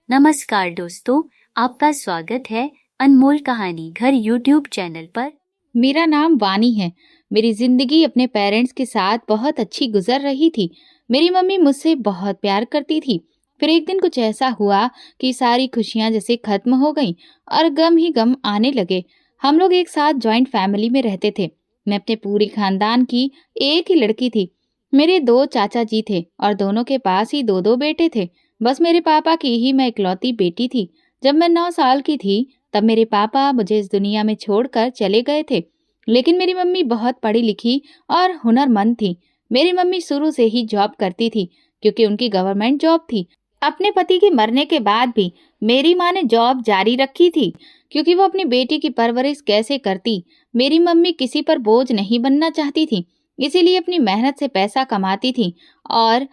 नमस्कार दोस्तों, आपका स्वागत है अनमोल कहानी घर यूट्यूब चैनल पर। मेरा नाम वानी है। मेरी जिंदगी अपने पेरेंट्स के साथ बहुत अच्छी गुजर रही थी। मेरी मम्मी मुझसे बहुत प्यार करती थी। फिर एक दिन कुछ ऐसा हुआ कि सारी खुशियां जैसे खत्म हो गईं और गम ही गम आने लगे। हम लोग एक साथ जॉइंट फैमिली में रहते थे। मैं अपने पूरे खानदान की एक ही लड़की थी। मेरे दो चाचा जी थे और दोनों के पास ही दो दो बेटे थे। बस मेरे पापा की ही मैं इकलौती बेटी थी। जब मैं 9 साल की थी तब मेरे पापा मुझे इस दुनिया में छोड़कर चले गए थे। लेकिन मेरी मम्मी बहुत पढ़ी लिखी और हुनरमंद थी। मेरी मम्मी शुरू से ही जॉब करती थी क्योंकि उनकी गवर्नमेंट जॉब थी। अपने पति के मरने के बाद भी मेरी माँ ने जॉब जारी रखी थी क्योंकि वो अपनी बेटी की परवरिश कैसे करती। मेरी मम्मी किसी पर बोझ नहीं बनना चाहती थी, इसीलिए अपनी मेहनत से पैसा कमाती थी और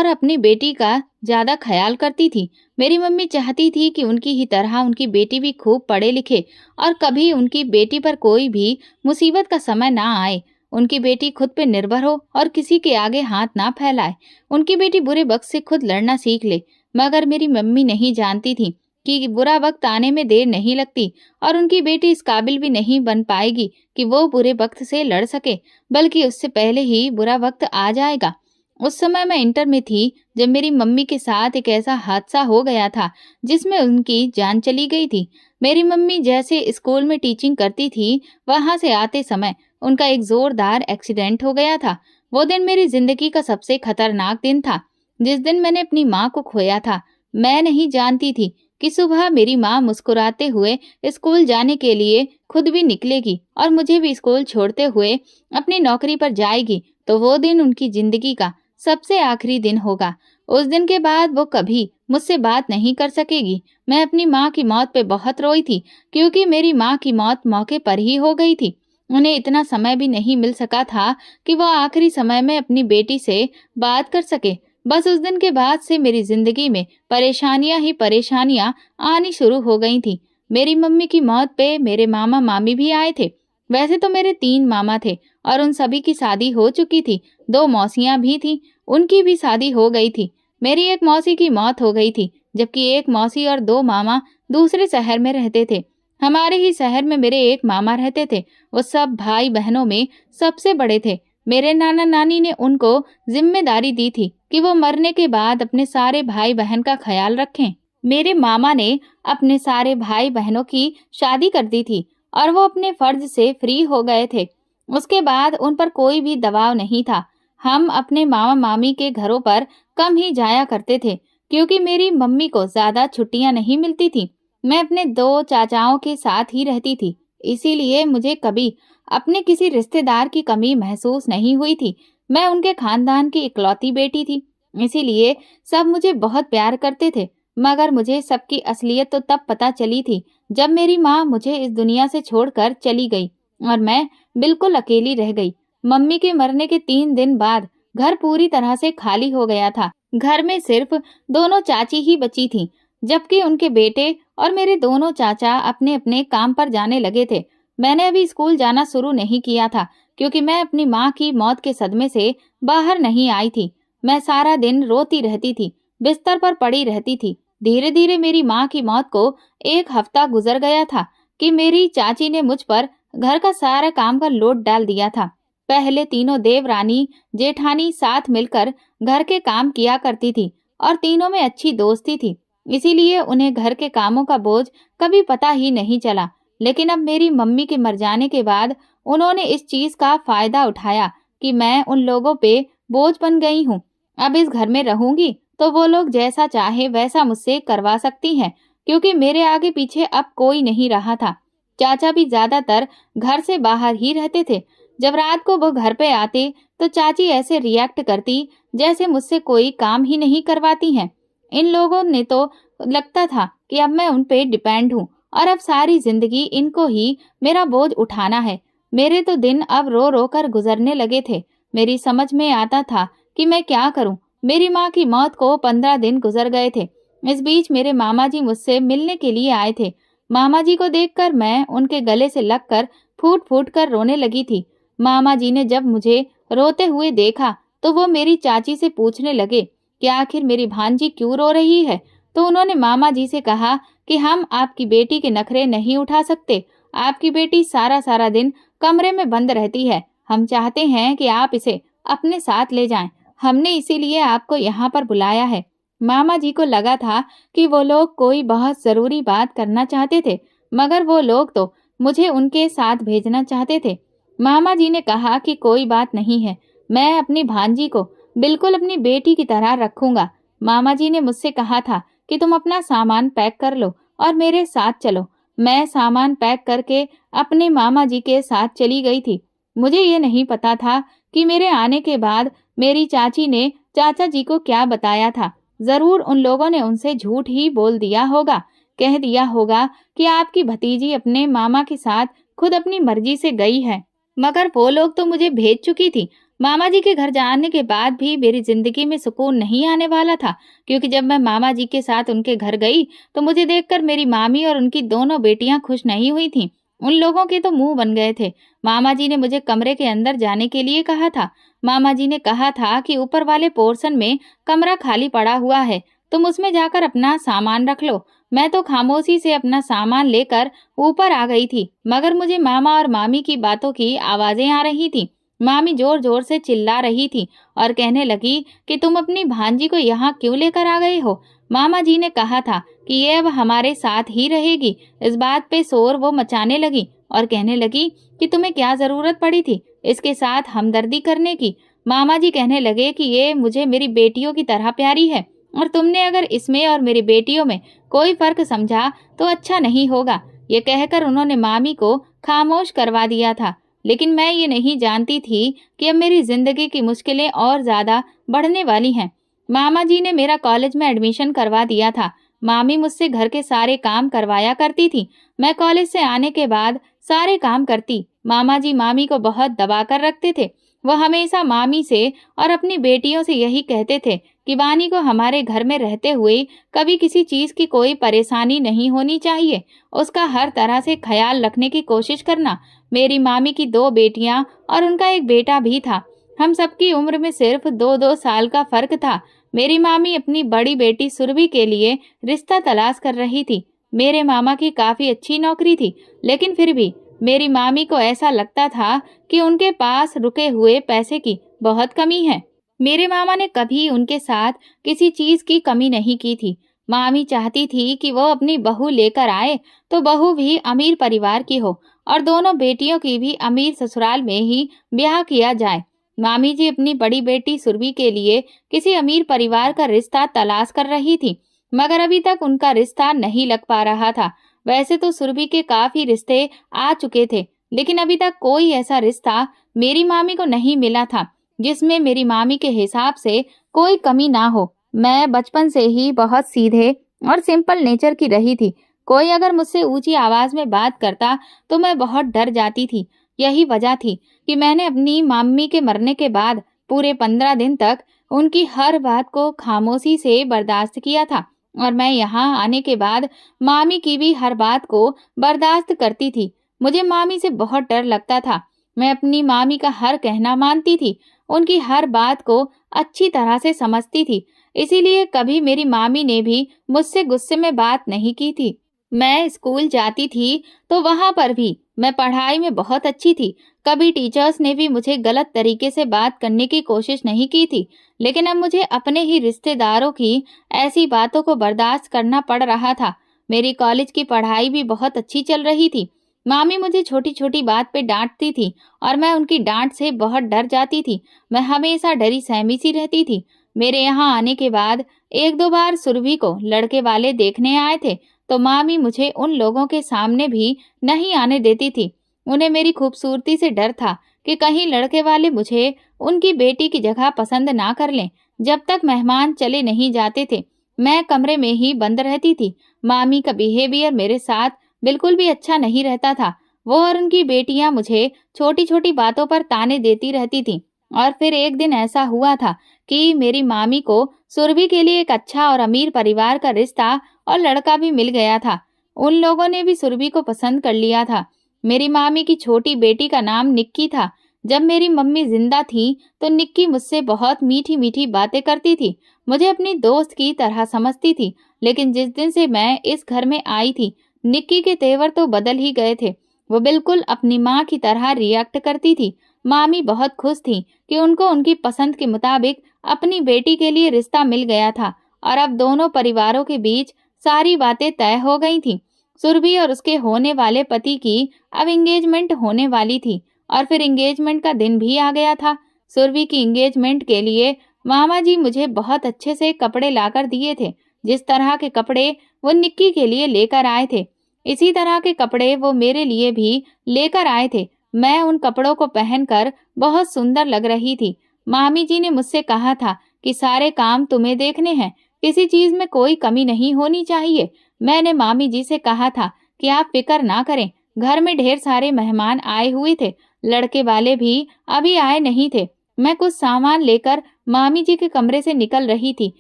अपनी बेटी का ज्यादा ख्याल करती थी। मेरी मम्मी चाहती थी कि उनकी ही तरह उनकी बेटी भी खूब पढ़े लिखे और कभी उनकी बेटी पर कोई भी मुसीबत का समय ना आए। उनकी बेटी खुद पे निर्भर हो और किसी के आगे हाथ ना फैलाए। उनकी बेटी बुरे वक्त से खुद लड़ना सीख ले। मगर मेरी मम्मी नहीं जानती थी कि बुरा वक्त आने में देर नहीं लगती और उनकी बेटी इस काबिल भी नहीं बन पाएगी कि वो बुरे वक्त से लड़ सके, बल्कि उससे पहले ही बुरा वक्त आ जाएगा। उस समय मैं इंटर में थी जब मेरी मम्मी के साथ एक ऐसा हादसा हो गया था जिसमें उनकी जान चली गई थी। मेरी मम्मी जैसे स्कूल में टीचिंग करती थी, वहां से आते समय उनका एक जोरदार एक्सीडेंट हो गया था। वो दिन मेरी जिंदगी का सबसे खतरनाक दिन था। जिस दिन मैंने अपनी माँ को खोया था, मैं नहीं जानती थी कि सुबह मेरी माँ मुस्कुराते हुए स्कूल जाने के लिए खुद भी निकलेगी और मुझे भी स्कूल छोड़ते हुए अपनी नौकरी पर जाएगी। तो वो दिन उनकी जिंदगी का सबसे आखिरी दिन होगा। उस दिन के बाद वो कभी मुझसे बात नहीं कर सकेगी। मैं अपनी माँ की मौत पे बहुत रोई थी क्योंकि मेरी माँ की मौत मौके पर ही हो गई थी। उन्हें इतना समय भी नहीं मिल सका था कि वो आखिरी समय में अपनी बेटी से बात कर सके। बस उस दिन के बाद से मेरी जिंदगी में परेशानियां ही परेशानियां आनी शुरू हो गई थी। मेरी मम्मी की मौत पे मेरे मामा मामी भी आए थे। वैसे तो मेरे 3 मामा थे और उन सभी की शादी हो चुकी थी। 2 मौसियां भी थी, उनकी भी शादी हो गई थी। मेरी एक मौसी की मौत हो गई थी, जबकि एक मौसी और 2 मामा दूसरे शहर में रहते थे। हमारे ही शहर में मेरे एक मामा रहते थे। वो सब भाई बहनों में सबसे बड़े थे। मेरे नाना नानी ने उनको जिम्मेदारी दी थी कि वो मरने के बाद अपने सारे भाई बहन का ख्याल रखें। मेरे मामा ने अपने सारे भाई बहनों की शादी कर दी थी और वो अपने फर्ज से फ्री हो गए थे। उसके बाद उन पर कोई भी दबाव नहीं था। हम अपने मामा मामी के घरों पर कम ही जाया करते थे क्योंकि मेरी मम्मी को ज्यादा छुट्टियां नहीं मिलती थी। मैं अपने 2 चाचाओं के साथ ही रहती थी, इसीलिए मुझे कभी अपने किसी रिश्तेदार की कमी महसूस नहीं हुई थी। मैं उनके खानदान की इकलौती बेटी थी, इसीलिए सब मुझे बहुत प्यार करते थे। मगर मुझे सबकी असलियत तो तब पता चली थी जब मेरी माँ मुझे इस दुनिया से छोड़कर चली गई और मैं बिल्कुल अकेली रह गई। मम्मी के मरने के 3 दिन बाद घर पूरी तरह से खाली हो गया था। घर में सिर्फ दोनों चाची ही बची थीं, जबकि उनके बेटे और मेरे दोनों चाचा अपने अपने काम पर जाने लगे थे। मैंने अभी स्कूल जाना शुरू नहीं किया था क्योंकि मैं अपनी माँ की मौत के सदमे से बाहर नहीं आई थी। मैं सारा दिन रोती रहती थी, बिस्तर पर पड़ी रहती थी। धीरे धीरे मेरी माँ की मौत को 1 हफ्ता गुजर गया था कि मेरी चाची ने मुझ पर घर का सारा काम का लोड डाल दिया था। पहले तीनों देवरानी जेठानी साथ मिलकर घर के काम किया करती थी और तीनों में अच्छी दोस्ती थी, इसीलिए उन्हें घर के कामों का बोझ कभी पता ही नहीं चला। लेकिन अब मेरी मम्मी के मर जाने के बाद उन्होंने इस चीज का फायदा उठाया कि मैं उन लोगों पे बोझ बन गई हूँ। अब इस घर में रहूंगी तो वो लोग जैसा चाहे वैसा मुझसे करवा सकती हैं क्योंकि मेरे आगे पीछे अब कोई नहीं रहा था। चाचा भी ज्यादातर घर से बाहर ही रहते थे। जब रात को वो घर पे आते तो चाची ऐसे रिएक्ट करती जैसे मुझसे कोई काम ही नहीं करवाती हैं। इन लोगों ने तो लगता था कि अब मैं उन पे डिपेंड हूँ और अब सारी जिंदगी इनको ही मेरा बोझ उठाना है। मेरे तो दिन अब रो रो कर गुजरने लगे थे। मेरी समझ में आता था कि मैं क्या करूं। मेरी माँ की मौत को 15 दिन गुजर गए थे। इस बीच मेरे मामा जी मुझसे मिलने के लिए आए थे। मामा जी को देखकर मैं उनके गले से लगकर फूट फूट कर रोने लगी थी। मामा जी ने जब मुझे रोते हुए देखा तो वो मेरी चाची से पूछने लगे कि आखिर मेरी भांजी क्यों रो रही है। तो उन्होंने मामा जी से कहा कि हम आपकी बेटी के नखरे नहीं उठा सकते। आपकी बेटी सारा सारा दिन कमरे में बंद रहती है। हम चाहते हैं कि आप इसे अपने साथ ले जाएं। हमने इसीलिए आपको यहाँ पर बुलाया है। मामा जी को लगा था कि वो लोग कोई बहुत जरूरी बात करना चाहते थे, मगर वो लोग तो मुझे उनके साथ भेजना चाहते थे। मामा जी ने कहा कि कोई बात नहीं है, मैं अपनी भांजी को बिल्कुल अपनी बेटी की तरह रखूंगा। मामा जी ने मुझसे कहा था कि तुम अपना सामान पैक कर लो और मेरे साथ चलो। मैं सामान पैक करके अपने मामा जी के साथ चली गई थी। मुझे ये नहीं पता था कि मेरे आने के बाद मेरी चाची ने चाचा जी को क्या बताया था। जरूर उन लोगों ने उनसे झूठ ही बोल दिया होगा, कह दिया होगा कि आपकी भतीजी अपने मामा के साथ खुद अपनी मर्जी से गई है। मगर वो लोग तो मुझे भेज चुकी थी। मामा जी के घर जाने के बाद भी मेरी जिंदगी में सुकून नहीं आने वाला था, क्योंकि जब मैं मामा जी के साथ उनके घर गई तो मुझे देखकर मेरी मामी और उनकी दोनों बेटियां खुश नहीं हुई थीं। उन लोगों के तो मुंह बन गए थे। मामा जी ने मुझे कमरे के अंदर जाने के लिए कहा था। मामा जी ने कहा था कि ऊपर वाले पोर्शन में कमरा खाली पड़ा हुआ है, तुम उसमें जाकर अपना सामान रख लो। मैं तो खामोशी से अपना सामान लेकर ऊपर आ गई थी, मगर मुझे मामा और मामी की बातों की आवाजें आ रही थी। मामी जोर जोर से चिल्ला रही थी और कहने लगी कि तुम अपनी भांजी को यहाँ क्यों लेकर आ गए हो। मामा जी ने कहा था कि ये अब हमारे साथ ही रहेगी। इस बात पे शोर वो मचाने लगी और कहने लगी कि तुम्हें क्या जरूरत पड़ी थी इसके साथ हमदर्दी करने की। मामा जी कहने लगे कि ये मुझे मेरी बेटियों की तरह प्यारी है और तुमने अगर इसमें और मेरी बेटियों में कोई फर्क समझा तो अच्छा नहीं होगा। ये कहकर उन्होंने मामी को खामोश करवा दिया था। लेकिन मैं ये नहीं जानती थी कि अब मेरी जिंदगी की मुश्किलें और ज्यादा बढ़ने वाली हैं। मामा जी ने मेरा कॉलेज में एडमिशन करवा दिया था। मामी मुझसे घर के सारे काम करवाया करती थी। मैं कॉलेज से आने के बाद सारे काम करती। मामा जी मामी को बहुत दबा कर रखते थे। वो हमेशा मामी से और अपनी बेटियों से यही कहते थे कि वानी को हमारे घर में रहते हुए कभी किसी चीज की कोई परेशानी नहीं होनी चाहिए। उसका हर तरह से ख्याल रखने की कोशिश करना। मेरी मामी की 2 बेटियां और उनका एक बेटा भी था। हम सबकी उम्र में सिर्फ 2-2 साल का फर्क था। मेरी मामी अपनी बड़ी बेटी सुरभि के लिए रिश्ता तलाश कर रही थी। मेरे मामा की काफी अच्छी नौकरी थी, लेकिन फिर भी मेरी मामी को ऐसा लगता था कि उनके पास रुके हुए पैसे की बहुत कमी है। मेरे मामा ने कभी उनके साथ किसी चीज की कमी नहीं की थी। मामी चाहती थी कि वो अपनी बहू लेकर आए तो बहू भी अमीर परिवार की हो और दोनों बेटियों की भी अमीर ससुराल में ही ब्याह किया जाए। मामी जी अपनी बड़ी बेटी सुरभि के लिए किसी अमीर परिवार का रिश्ता तलाश कर रही थी, मगर अभी तक उनका रिश्ता नहीं लग पा रहा था। वैसे तो सुरभि के काफी रिश्ते आ चुके थे, लेकिन अभी तक कोई ऐसा रिश्ता मेरी मामी को नहीं मिला था जिसमें मेरी मामी के हिसाब से कोई कमी ना हो। मैं बचपन से ही बहुत सीधे और सिंपल नेचर की रही थी। कोई अगर मुझसे ऊंची आवाज में बात करता तो मैं बहुत डर जाती थी। यही वजह थी कि मैंने अपनी मम्मी के मरने के बाद पूरे 15 दिन तक उनकी हर बात को खामोशी से बर्दाश्त किया था और मैं यहाँ आने के बाद मामी की भी हर बात को बर्दाश्त करती थी। मुझे मामी से बहुत डर लगता था। मैं अपनी मामी का हर कहना मानती थी, उनकी हर बात को अच्छी तरह से समझती थी। इसीलिए कभी मेरी मामी ने भी मुझसे गुस्से में बात नहीं की थी। मैं स्कूल जाती थी तो वहां पर भी मैं पढ़ाई में बहुत अच्छी थी। कभी टीचर्स ने भी मुझे गलत तरीके से बात करने की कोशिश नहीं की थी। लेकिन अब मुझे अपने ही रिश्तेदारों की ऐसी बातों को बर्दाश्त करना पड़ रहा था। मेरी कॉलेज की पढ़ाई भी बहुत अच्छी चल रही थी। मामी मुझे छोटी छोटी बात पे डांटती थी और मैं उनकी डांट से बहुत डर जाती थी। मैं हमेशा डरी सहमी सी रहती थी। मेरे यहाँ आने के बाद 1-2 बार सुरभि को लड़के वाले देखने आए थे तो मामी मुझे उन लोगों के सामने भी नहीं आने देती थी। उन्हें मेरी खूबसूरती से डर था कि कहीं लड़के वाले मुझे उनकी बेटी की जगह पसंद ना कर लें। जब तक मेहमान चले नहीं जाते थे मैं कमरे में ही बंद रहती थी। मामी का बिहेवियर मेरे साथ बिल्कुल भी अच्छा नहीं रहता था। वो और उनकी बेटियां मुझे छोटी छोटी बातों पर ताने देती रहती थी। और फिर एक दिन ऐसा हुआ था कि मेरी मामी को सुरभि के लिए एक अच्छा और अमीर परिवार का रिश्ता और लड़का भी मिल गया था। उन लोगों ने भी सुरभि को पसंद कर लिया था। मेरी मामी की छोटी बेटी का नाम निक्की था। जब मेरी मम्मी जिंदा थी तो निक्की मुझसे बहुत मीठी मीठी बातें करती थी। मुझे अपनी दोस्त की तरह समझती थी। लेकिन जिस दिन से मैं इस घर में आई थी, निक्की के तेवर तो बदल ही गए थे। वो बिल्कुल अपनी माँ की तरह रिएक्ट करती थी। मामी बहुत खुश थी कि उनको उनकी पसंद के मुताबिक अपनी बेटी के लिए रिश्ता मिल गया था और अब दोनों परिवारों के बीच सारी बातें तय हो गई थी। सुरभि और उसके होने वाले पति की अब एंगेजमेंट होने वाली थी और फिर एंगेजमेंट का दिन भी आ गया था। सुरभि की एंगेजमेंट के लिए मामा जी मुझे बहुत अच्छे से कपड़े लाकर दिए थे। जिस तरह के कपड़े वो निक्की के लिए लेकर आए थे, इसी तरह के कपड़े वो मेरे लिए भी लेकर आए थे। मैं उन कपड़ों को पहनकर बहुत सुंदर लग रही थी। मामी जी ने मुझसे कहा था कि सारे काम तुम्हें देखने हैं, किसी चीज में कोई कमी नहीं होनी चाहिए। मैंने मामी जी से कहा था कि आप फिक्र ना करें, घर में ढेर सारे मेहमान आए हुए थे, लड़के वाले भी अभी आए नहीं थे। मैं कुछ सामान लेकर मामी जी के कमरे से निकल रही थी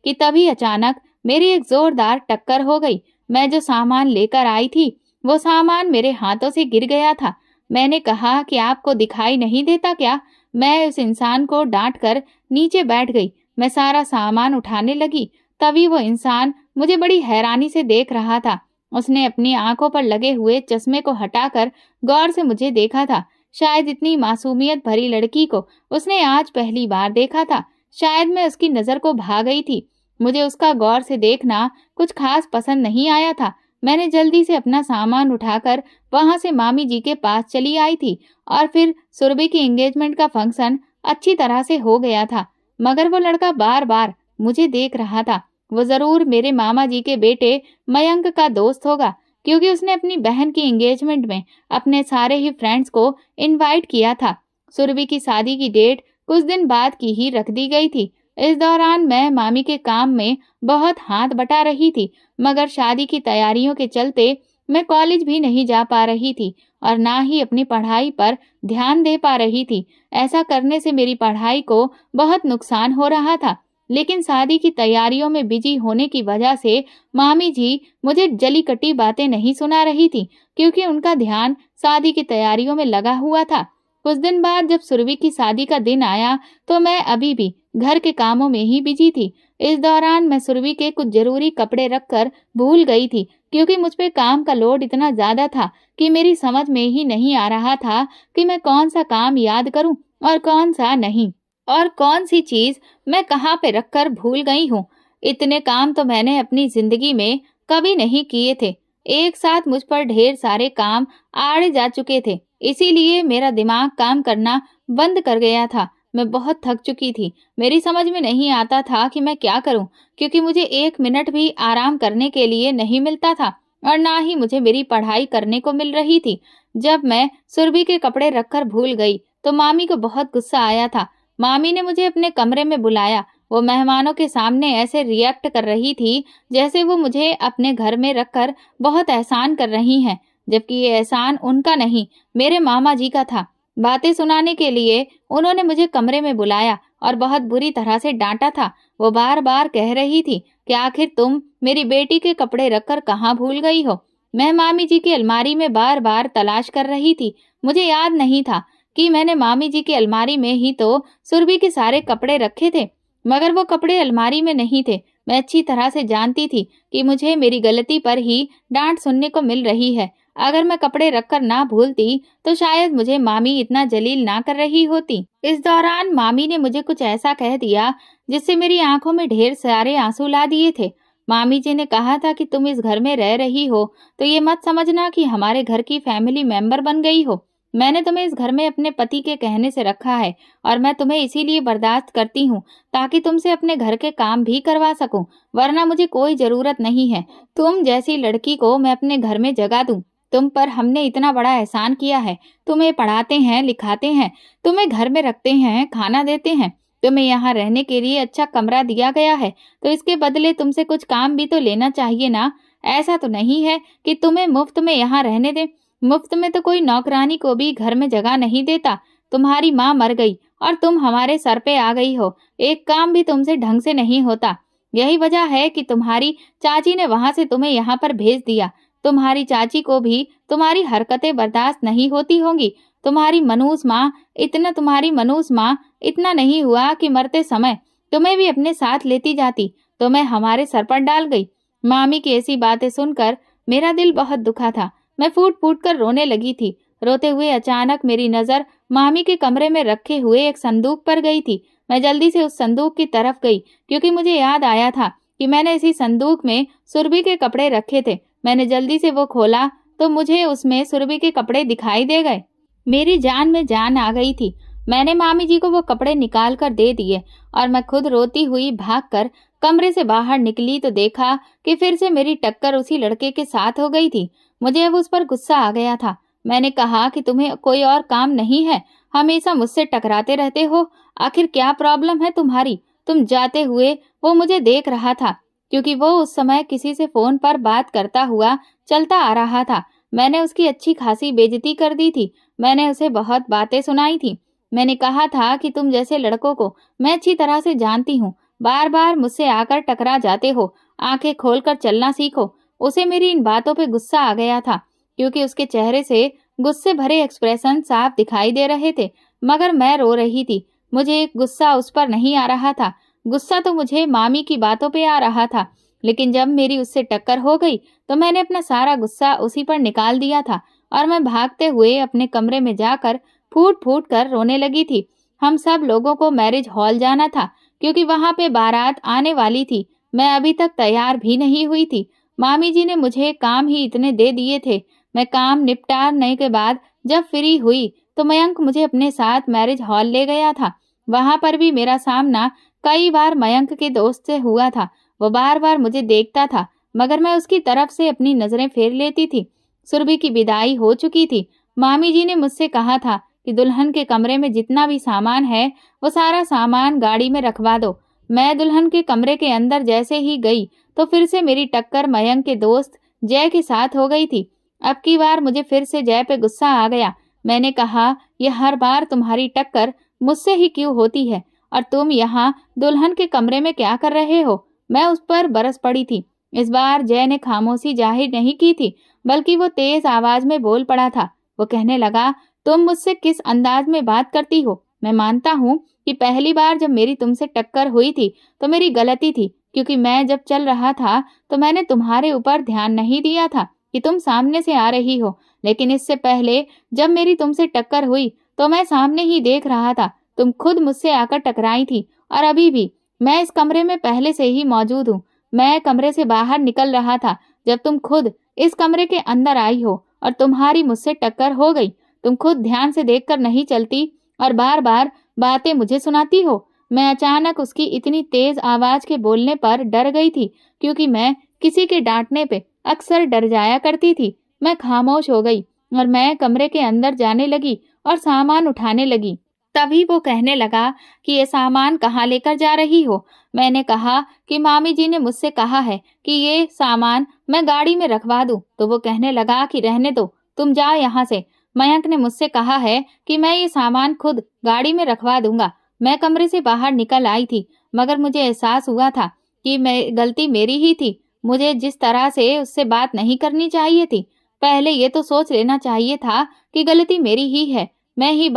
कि तभी अचानक मेरी एक जोरदार टक्कर हो गई। मैं जो सामान लेकर आई थी वो सामान मेरे हाथों से गिर गया था। मैंने कहा कि आपको दिखाई नहीं देता क्या? मैं उस इंसान को डांट कर नीचे बैठ गई। मैं सारा सामान उठाने लगी, तभी वो इंसान मुझे बड़ी हैरानी से देख रहा था। उसने अपनी आंखों पर लगे हुए चश्मे को हटाकर गौर से मुझे देखा था। शायद इतनी मासूमियत भरी लड़की को उसने आज पहली बार देखा था। शायद मैं उसकी नजर को भा गई थी। मुझे उसका गौर से देखना कुछ खास पसंद नहीं आया था। मैंने जल्दी से अपना सामान उठाकर वहां से मामी जी के पास चली आई थी और फिर सुरभि की एंगेजमेंट का फंक्शन अच्छी तरह से हो गया था। मगर वो लड़का बार बार मुझे देख रहा था। वो जरूर मेरे मामा जी के बेटे मयंक का दोस्त होगा, क्योंकि उसने अपनी बहन की एंगेजमेंट में अपने सारे ही फ्रेंड्स को इनवाइट किया था। सुरभि की शादी की डेट कुछ दिन बाद की ही रख दी गई थी। इस दौरान मैं मामी के काम में बहुत हाथ बटा रही थी, मगर शादी की तैयारियों के चलते मैं कॉलेज भी नहीं जा पा रही थी और ना ही अपनी पढ़ाई पर ध्यान दे पा रही थी। ऐसा करने से मेरी पढ़ाई को बहुत नुकसान हो रहा था। लेकिन शादी की तैयारियों में बिजी होने की वजह से मामी जी मुझे जली कटी बातें नहीं सुना रही थी, क्योंकि उनका ध्यान शादी की तैयारियों में लगा हुआ था। कुछ दिन बाद जब सुरभि की शादी का दिन आया तो मैं अभी भी घर के कामों में ही बिजी थी। इस दौरान मैं सुरभि के कुछ जरूरी कपड़े रखकर भूल गई थी, क्योंकि मुझ पे काम का लोड इतना ज्यादा था कि मेरी समझ में ही नहीं आ रहा था कि मैं कौन सा काम याद करूं और कौन सा नहीं, और कौन सी चीज मैं कहाँ पे रखकर भूल गई हूँ। इतने काम तो मैंने अपनी जिंदगी में कभी नहीं किए थे। एक साथ मुझ पर ढेर सारे काम आड़े जा चुके थे, इसीलिए मेरा दिमाग काम करना बंद कर गया था। मैं बहुत थक चुकी थी। मेरी समझ में नहीं आता था कि मैं क्या करूं, क्योंकि मुझे एक मिनट भी आराम करने के लिए नहीं मिलता था और ना ही मुझे मेरी पढ़ाई करने को मिल रही थी। जब मैं सुरभि के कपड़े रखकर भूल गई तो मामी को बहुत गुस्सा आया था। मामी ने मुझे अपने कमरे में बुलाया। वो मेहमानों के सामने ऐसे रिएक्ट कर रही थी जैसे वो मुझे अपने घर में रखकर बहुत एहसान कर रही हैं, जबकि ये एहसान उनका नहीं, मेरे मामा जी का था। बातें सुनाने के लिए उन्होंने मुझे कमरे में बुलाया और बहुत बुरी तरह से डांटा था। वो बार बार कह रही थी कि आखिर तुम मेरी बेटी के कपड़े रखकर कहाँ भूल गई हो। मैं मामी जी की अलमारी में बार बार तलाश कर रही थी। मुझे याद नहीं था कि मैंने मामी जी की अलमारी में ही तो सुरभि के सारे कपड़े रखे थे, मगर वो कपड़े अलमारी में नहीं थे। मैं अच्छी तरह से जानती थी कि मुझे मेरी गलती पर ही डांट सुनने को मिल रही है। अगर मैं कपड़े रखकर ना भूलती तो शायद मुझे मामी इतना जलील ना कर रही होती। इस दौरान मामी ने मुझे कुछ ऐसा कह दिया जिससे मेरी आंखों में ढेर सारे आंसू ला दिए थे। मामी जी ने कहा था कि तुम इस घर में रह रही हो तो ये मत समझना कि हमारे घर की फैमिली मेंबर बन गई हो। मैंने तुम्हें इस घर में अपने पति के कहने से रखा है और मैं तुम्हें इसीलिए बर्दाश्त करती हूँ ताकि तुमसे अपने घर के काम भी करवा सकूं, वरना मुझे कोई जरूरत नहीं है। तुम जैसी लड़की को मैं अपने घर में जगह दूं। तुम पर हमने इतना बड़ा एहसान किया है। तुम्हें पढ़ाते हैं, लिखाते हैं, तुम्हें घर में रखते हैं, खाना देते हैं, तुम्हें यहाँ रहने के लिए अच्छा कमरा दिया गया है, तो इसके बदले तुमसे कुछ काम भी तो लेना चाहिए ना। ऐसा तो नहीं है कि तुम्हें मुफ्त में यहाँ रहने दें। मुफ्त में तो कोई नौकरानी को भी घर में जगह नहीं देता। तुम्हारी माँ मर गई और तुम हमारे सर पे आ गई हो। एक काम भी तुमसे ढंग से नहीं होता। यही वजह है कि तुम्हारी चाची ने वहां से तुम्हें यहाँ पर भेज दिया। तुम्हारी चाची को भी तुम्हारी हरकतें बर्दाश्त नहीं होती होंगी। तुम्हारी मनूस माँ इतना नहीं हुआ कि मरते समय तुम्हें भी अपने साथ लेती जाती, तुम्हें हमारे सर पर डाल गई। मामी की ऐसी बातें सुनकर मेरा दिल बहुत दुखा था। मैं फूट फूट कर रोने लगी थी। रोते हुए अचानक मेरी नजर मामी के कमरे में रखे हुए एक संदूक पर गई थी। मैं जल्दी से उस संदूक की तरफ गई क्योंकि मुझे याद आया था कि मैंने इसी संदूक में सुरभि के कपड़े रखे थे। मैंने जल्दी से वो खोला तो मुझे उसमें सुरभि के कपड़े दिखाई दे गए। मेरी जान में जान आ गई थी। मैंने मामी जी को वो कपड़े निकाल कर दे दिए और मैं खुद रोती हुई भागकर कमरे से बाहर निकली तो देखा कि फिर से मेरी टक्कर उसी लड़के के साथ हो गई थी। मुझे अब उस पर गुस्सा आ गया था। मैंने कहा कि तुम्हें कोई और काम नहीं है, हमेशा मुझसे टकराते रहते हो, आखिर क्या प्रॉब्लम है तुम्हारी? तुम जाते हुए वो मुझे देख रहा था क्योंकि वो उस समय किसी से फोन पर बात करता हुआ चलता आ रहा था। मैंने उसकी अच्छी खासी बेइज्जती कर दी थी। मैंने उसे बहुत बातें सुनाई थी। मैंने कहा था कि तुम जैसे लड़कों को मैं अच्छी तरह से जानती हूँ, बार बार मुझसे आकर टकरा जाते हो, आंखें खोलकर चलना सीखो। उसे मेरी इन बातों पे गुस्सा आ गया था क्योंकि उसके चेहरे से गुस्से भरे एक्सप्रेशन साफ दिखाई दे रहे थे, मगर मैं रो रही थी। मुझे गुस्सा उस पर नहीं आ रहा था, गुस्सा तो मुझे मामी की बातों पे आ रहा था। लेकिन जब मेरी उससे टक्कर हो गई तो मैंने अपना सारा गुस्सा उसी पर निकाल दिया था और मैं भागते हुए अपने कमरे में जाकर फूट फूट कर रोने लगी थी। हम सब लोगों को मैरिज हॉल जाना था क्योंकि वहां पे बारात आने वाली थी। मैं अभी तक तैयार भी नहीं हुई थी। मामी जी ने मुझे काम ही इतने दे दिए थे। मैं काम निपटाने के बाद जब फ्री हुई तो मयंक मुझे अपने साथ मैरिज हॉल ले गया था। वहां पर भी मेरा सामना कई बार मयंक के दोस्त से हुआ था। वो बार बार मुझे देखता था मगर मैं उसकी तरफ से अपनी नजरें फेर लेती थी। सुरभि की विदाई हो चुकी थी। मामी जी ने मुझसे कहा था कि दुल्हन के कमरे में जितना भी सामान है वो सारा सामान गाड़ी में रखवा दो। मैं दुल्हन के कमरे के अंदर जैसे ही गई तो फिर से मेरी टक्कर मयंक के दोस्त जय के साथ हो गई थी। अब की बार मुझे फिर से जय पे गुस्सा आ गया। मैंने कहा, यह हर बार तुम्हारी टक्कर मुझसे ही क्यों होती है और तुम यहाँ दुल्हन के कमरे में क्या कर रहे हो? मैं उस पर बरस पड़ी थी। इस बार जय ने खामोशी जाहिर नहीं की थी, बल्कि वो तेज आवाज में बोल पड़ा था। वो कहने लगा, तुम मुझसे किस अंदाज में बात करती हो? मैं मानता हूँ कि पहली बार जब मेरी तुमसे टक्कर हुई थी तो मेरी गलती थी, क्योंकि मैं जब चल रहा था तो मैंने तुम्हारे ऊपर ध्यान नहीं दिया था कि तुम सामने से आ रही हो। लेकिन इससे पहले जब मेरी तुमसे टक्कर हुई तो मैं सामने ही देख रहा था। तुम खुद मुझसे आकर टकराई थी और अभी भी मैं इस कमरे में पहले से ही मौजूद हूँ। मैं कमरे से बाहर निकल रहा था जब तुम खुद इस कमरे के अंदर आई हो और तुम्हारी मुझसे टक्कर हो गई। तुम खुद ध्यान से देखकर नहीं चलती और बार बार बातें मुझे सुनाती हो। मैं अचानक उसकी इतनी तेज आवाज के बोलने पर डर गई थी, क्योंकि मैं किसी के डांटने पे अक्सर डर जाया करती थी। मैं खामोश हो गई और मैं कमरे के अंदर जाने लगी और सामान उठाने लगी। तभी वो कहने लगा कि ये सामान कहाँ लेकर जा रही हो? मैंने कहा कि मामी जी ने मुझसे कहा है कि ये सामान मैं गाड़ी में रखवा दूं। तो वो कहने लगा कि रहने दो, तुम जाओ यहाँ से। मयंक ने मुझसे कहा है कि मैं ये सामान खुद गाड़ी में रखवा दूंगा। मैं कमरे से बाहर निकल आई थी, मगर मुझे एहसास हुआ था कि गलती मेरी ही थी। मुझे जिस तरह से उससे बात नहीं करनी चाहिए थी, पहले ये तो सोच लेना चाहिए था कि गलती मेरी ही है। मैं ही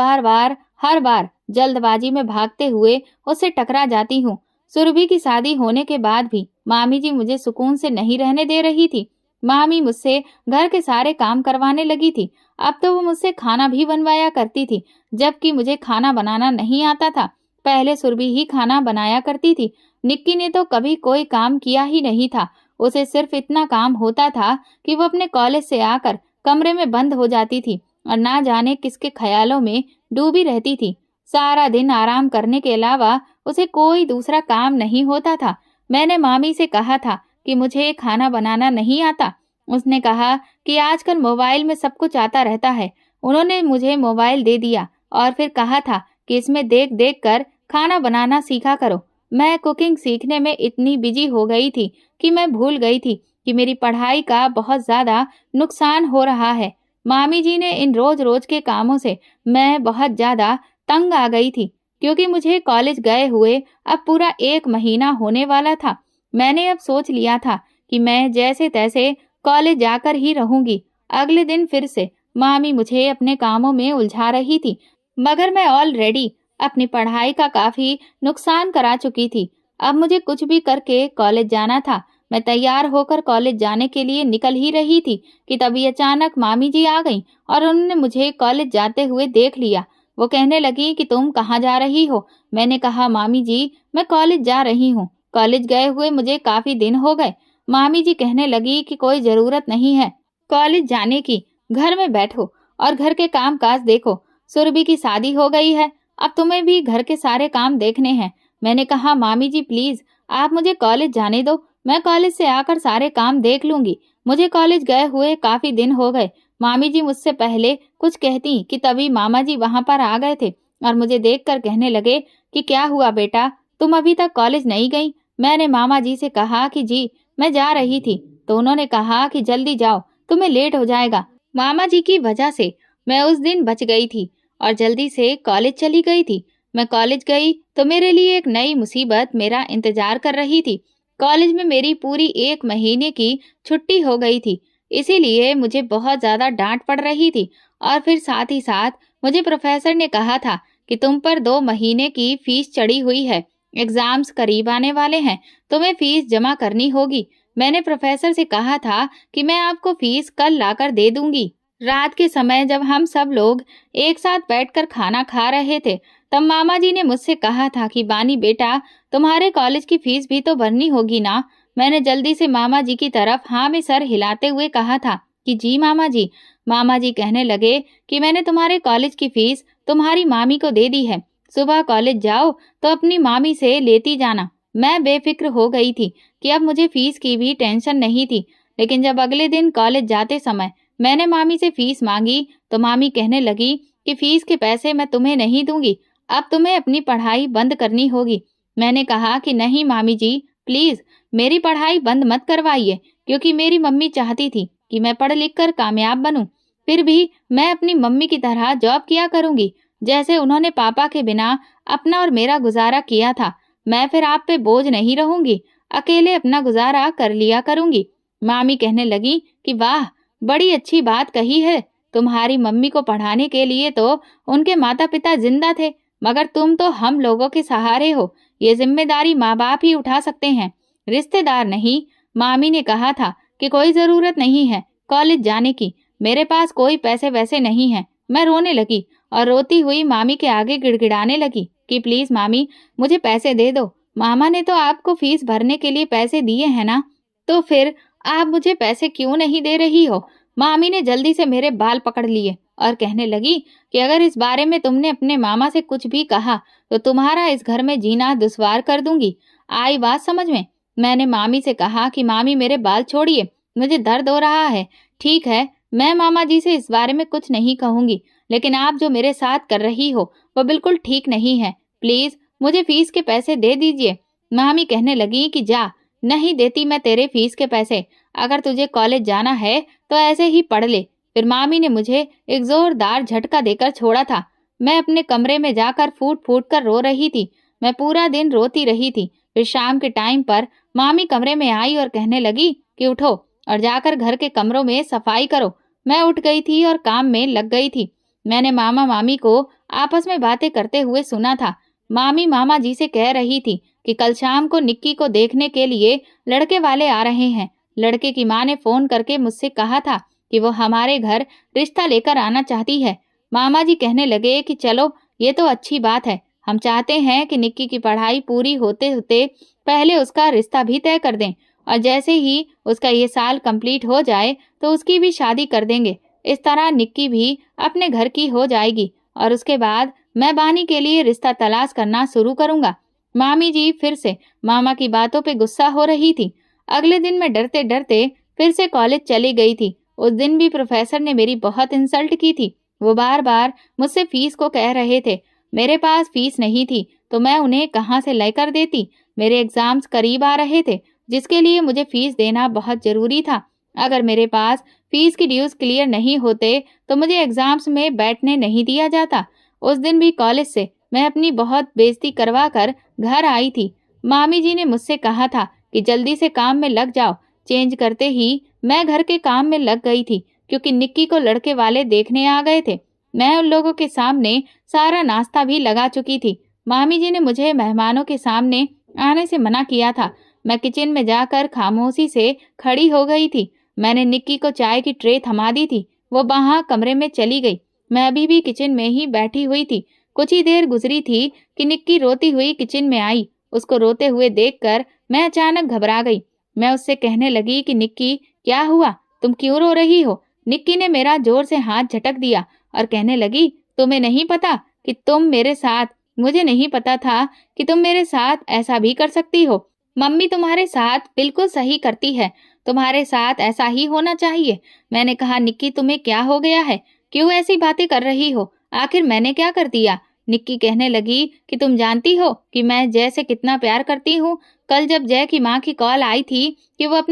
हर बार जल्दबाजी में भागते हुए उससे टकरा जाती हूँ। सुरभि की शादी होने के बाद भी मामी जी मुझे सुकून से नहीं रहने दे रही थी। मामी मुझसे घर के सारे काम करवाने लगी थी। अब तो वो मुझसे खाना भी बनवाया करती थी, जबकि मुझे खाना बनाना नहीं आता था। पहले सुरभि ही खाना बनाया करती थी। निक्की ने तो कभी कोई काम किया ही नहीं था। उसे सिर्फ इतना काम होता था कि वो अपने कॉलेज से आकर कमरे में बंद हो जाती थी और ना जाने किसके ख्यालों में डूबी रहती थी। सारा दिन आराम करने के अलावा उसे कोई दूसरा काम नहीं होता था। मैंने मामी से कहा था कि मुझे खाना बनाना नहीं आता। उसने कहा कि आजकल मोबाइल में सब कुछ आता रहता है। उन्होंने मुझे मोबाइल दे दिया और फिर कहा था कि इसमें देख देख कर खाना बनाना सीखा करो। मैं कुकिंग सीखने में इतनी बिजी हो गई थी कि मैं भूल गई थी कि मेरी पढ़ाई का बहुत ज्यादा नुकसान हो रहा है। मामी जी ने इन रोज रोज के कामों से मैं बहुत ज्यादा तंग आ गई थी, क्योंकि मुझे कॉलेज गए हुए अब पूरा 1 महीना होने वाला था। मैंने अब सोच लिया था कि मैं जैसे तैसे कॉलेज जाकर ही रहूंगी। अगले दिन फिर से मामी मुझे अपने कामों में उलझा रही थी, मगर मैं ऑलरेडी अपनी पढ़ाई का काफी नुकसान करा चुकी थी। अब मुझे कुछ भी करके कॉलेज जाना था। मैं तैयार होकर कॉलेज जाने के लिए निकल ही रही थी कि तभी अचानक मामी जी आ गईं और उन्होंने मुझे कॉलेज जाते हुए देख लिया। वो कहने लगी कि तुम कहाँ जा रही हो? मैंने कहा, मामी जी मैं कॉलेज जा रही हूँ। कॉलेज गए हुए मुझे काफी दिन हो गए। मामी जी कहने लगी कि कोई जरूरत नहीं है कॉलेज जाने की, घर में बैठो और घर के काम काज देखो। सुरभि की शादी हो गई है, अब तुम्हें भी घर के सारे काम देखने हैं। मैंने कहा, मामी जी प्लीज आप मुझे कॉलेज जाने दो, मैं कॉलेज से आकर सारे काम देख लूंगी। मुझे कॉलेज गए हुए काफी दिन हो गए। मामी जी मुझसे पहले कुछ कहती कि तभी मामा जी वहां पर आ गए थे और मुझे देखकर कहने लगे कि क्या हुआ बेटा, तुम अभी तक कॉलेज नहीं गई? मैंने मामा जी से कहा कि जी मैं जा रही थी, तो उन्होंने कहा कि जल्दी जाओ, तुम्हें लेट हो जाएगा। मामा जी की वजह से मैं उस दिन बच गई थी और जल्दी से कॉलेज चली गई थी। मैं कॉलेज गई तो मेरे लिए एक नई मुसीबत मेरा इंतजार कर रही थी। कॉलेज में मेरी पूरी 1 महीने की छुट्टी हो गई थी, इसीलिए मुझे बहुत ज्यादा डांट पड़ रही थी। और फिर साथ ही साथ मुझे प्रोफेसर ने कहा था कि तुम पर 2 महीने की फीस चढ़ी हुई है, एग्जाम्स करीब आने वाले हैं, तुम्हें फीस जमा करनी होगी। मैंने प्रोफेसर से कहा था कि मैं आपको फीस कल लाकर दे दूंगी। रात के समय जब हम सब लोग एक साथ बैठकर खाना खा रहे थे, तब मामा जी ने मुझसे कहा था कि बानी बेटा, तुम्हारे कॉलेज की फीस भी तो भरनी होगी ना। मैंने जल्दी से मामा जी की तरफ हाँ में सर हिलाते हुए कहा था कि जी मामा जी। मामा जी कहने लगे कि मैंने तुम्हारे कॉलेज की फीस तुम्हारी मामी को दे दी है, सुबह कॉलेज जाओ तो अपनी मामी से लेती जाना। मैं बेफिक्र हो गई थी कि अब मुझे फीस की भी टेंशन नहीं थी। लेकिन जब अगले दिन कॉलेज जाते समय मैंने मामी से फीस मांगी तो मामी कहने लगी कि फीस के पैसे मैं तुम्हें नहीं दूंगी, अब तुम्हें अपनी पढ़ाई बंद करनी होगी। मैंने कहा कि नहीं मामी जी, प्लीज मेरी पढ़ाई बंद मत करवाइए, क्योंकि मेरी मम्मी चाहती थी कि मैं पढ़ लिख कर कामयाब बनूं। फिर भी मैं अपनी मम्मी की तरह जॉब किया करूंगी, जैसे उन्होंने पापा के बिना अपना और मेरा गुजारा किया था। मैं फिर आप पे बोझ नहीं रहूंगी, अकेले अपना गुजारा कर लिया करूंगी। मामी कहने लगी कि वाह, बड़ी अच्छी बात कही है। तुम्हारी मम्मी को पढ़ाने के लिए तो उनके माता पिता जिंदा थे, मगर तुम तो हम लोगों के सहारे हो। ये जिम्मेदारी माँ बाप ही उठा सकते हैं, रिश्तेदार नहीं। मामी ने कहा था कि कोई जरूरत नहीं है कॉलेज जाने की, मेरे पास कोई पैसे वैसे नहीं है। मैं रोने लगी और रोती हुई मामी के आगे गिड़गिड़ाने लगी कि प्लीज मामी मुझे पैसे दे दो। मामा ने तो आपको फीस भरने के लिए पैसे दिए हैं ना, तो फिर आप मुझे पैसे क्यों नहीं दे रही हो? मामी ने जल्दी से मेरे बाल पकड़ लिए और कहने लगी कि अगर इस बारे में तुमने अपने मामा से कुछ भी कहा तो तुम्हारा इस घर में जीना दुश्वार कर दूंगी। आई बात समझ में? मैंने मामी से कहा कि मामी मेरे बाल छोड़िए, मुझे दर्द हो रहा है। ठीक है, मैं मामा जी से इस बारे में कुछ नहीं कहूंगी, लेकिन आप जो मेरे साथ कर रही हो वो बिल्कुल ठीक नहीं है। प्लीज मुझे फीस के पैसे दे दीजिए। मामी कहने लगी कि जा, नहीं देती मैं तेरे फीस के पैसे, अगर तुझे कॉलेज जाना है तो ऐसे ही पढ़ ले। फिर मामी ने मुझे एक जोरदार झटका देकर छोड़ा था। मैं अपने कमरे में जाकर फूट फूट कर रो रही थी। मैं पूरा दिन रोती रही थी। फिर शाम के टाइम पर मामी कमरे में आई और कहने लगी कि उठो और जाकर घर के कमरों में सफाई करो। मैं उठ गई थी और काम में लग गई थी। मैंने मामा मामी को आपस में बातें करते हुए सुना था। मामी मामा जी से कह रही थी कि कल शाम को निक्की को देखने के लिए लड़के वाले आ रहे हैं। लड़के की माँ ने फोन करके मुझसे कहा था कि वो हमारे घर रिश्ता लेकर आना चाहती है। मामा जी कहने लगे कि चलो ये तो अच्छी बात है, हम चाहते हैं कि निक्की की पढ़ाई पूरी होते होते पहले उसका रिश्ता भी तय कर दें, और जैसे ही उसका ये साल कंप्लीट हो जाए तो उसकी भी शादी कर देंगे। इस तरह निक्की भी अपने घर की हो जाएगी और उसके बाद मैं बानी के लिए रिश्ता तलाश करना शुरू करूंगा। मामी जी फिर से मामा की बातों पे गुस्सा हो रही थी। अगले दिन मैं डरते डरते फिर से कॉलेज चली गई थी। उस दिन भी प्रोफेसर ने मेरी बहुत इंसल्ट की थी। वो बार बार मुझसे फीस को कह रहे थे। मेरे पास फीस नहीं थी तो मैं उन्हें कहाँ से लेकर देती। मेरे एग्जाम्स करीब आ रहे थे, जिसके लिए मुझे फीस देना बहुत जरूरी था। अगर मेरे पास फीस की ड्यूज क्लियर नहीं होते तो मुझे एग्जाम्स में बैठने नहीं दिया जाता। उस दिन भी कॉलेज से मैं अपनी बहुत बेइज्जती करवा कर घर आई थी। मामी जी ने मुझसे कहा था कि जल्दी से काम में लग जाओ। चेंज करते ही मैं घर के काम में लग गई थी, क्योंकि निक्की को लड़के वाले देखने आ गए थे। मैं उन लोगों के सामने सारा नाश्ता भी लगा चुकी थी। मामी जी ने मुझे मेहमानों के सामने आने से मना किया था, मैं किचन में जाकर खामोशी से खड़ी हो गई थी। मैंने निक्की को चाय की ट्रे थमा दी थी। वो वहां कमरे में चली गई। मैं अभी भी किचन में ही बैठी हुई थी। कुछ ही देर गुजरी थी कि निक्की रोती हुई किचन में आई। उसको रोते हुए देखकर मैं अचानक घबरा गई। मैं उससे कहने लगी कि निक्की, क्या हुआ? तुम क्यों रो रही हो? निक्की ने मेरा जोर से हाथ झटक दिया और कहने लगी, तुम्हें नहीं पता कि तुम मेरे साथ मुझे नहीं पता था कि तुम मेरे साथ ऐसा भी कर सकती हो। मम्मी तुम्हारे साथ बिल्कुल सही करती है। तुम्हारे साथ ऐसा ही होना चाहिए। मैंने कहा, निक्की तुम्हें क्या हो गया है? क्यों ऐसी बातें कर रही हो? आखिर मैंने क्या कर दिया? निक्की कहने लगी कि तुम जानती हो कि मैं जय से कितना प्यार करती हूँ। कल जब जय की माँ की कॉल आई थी कि वो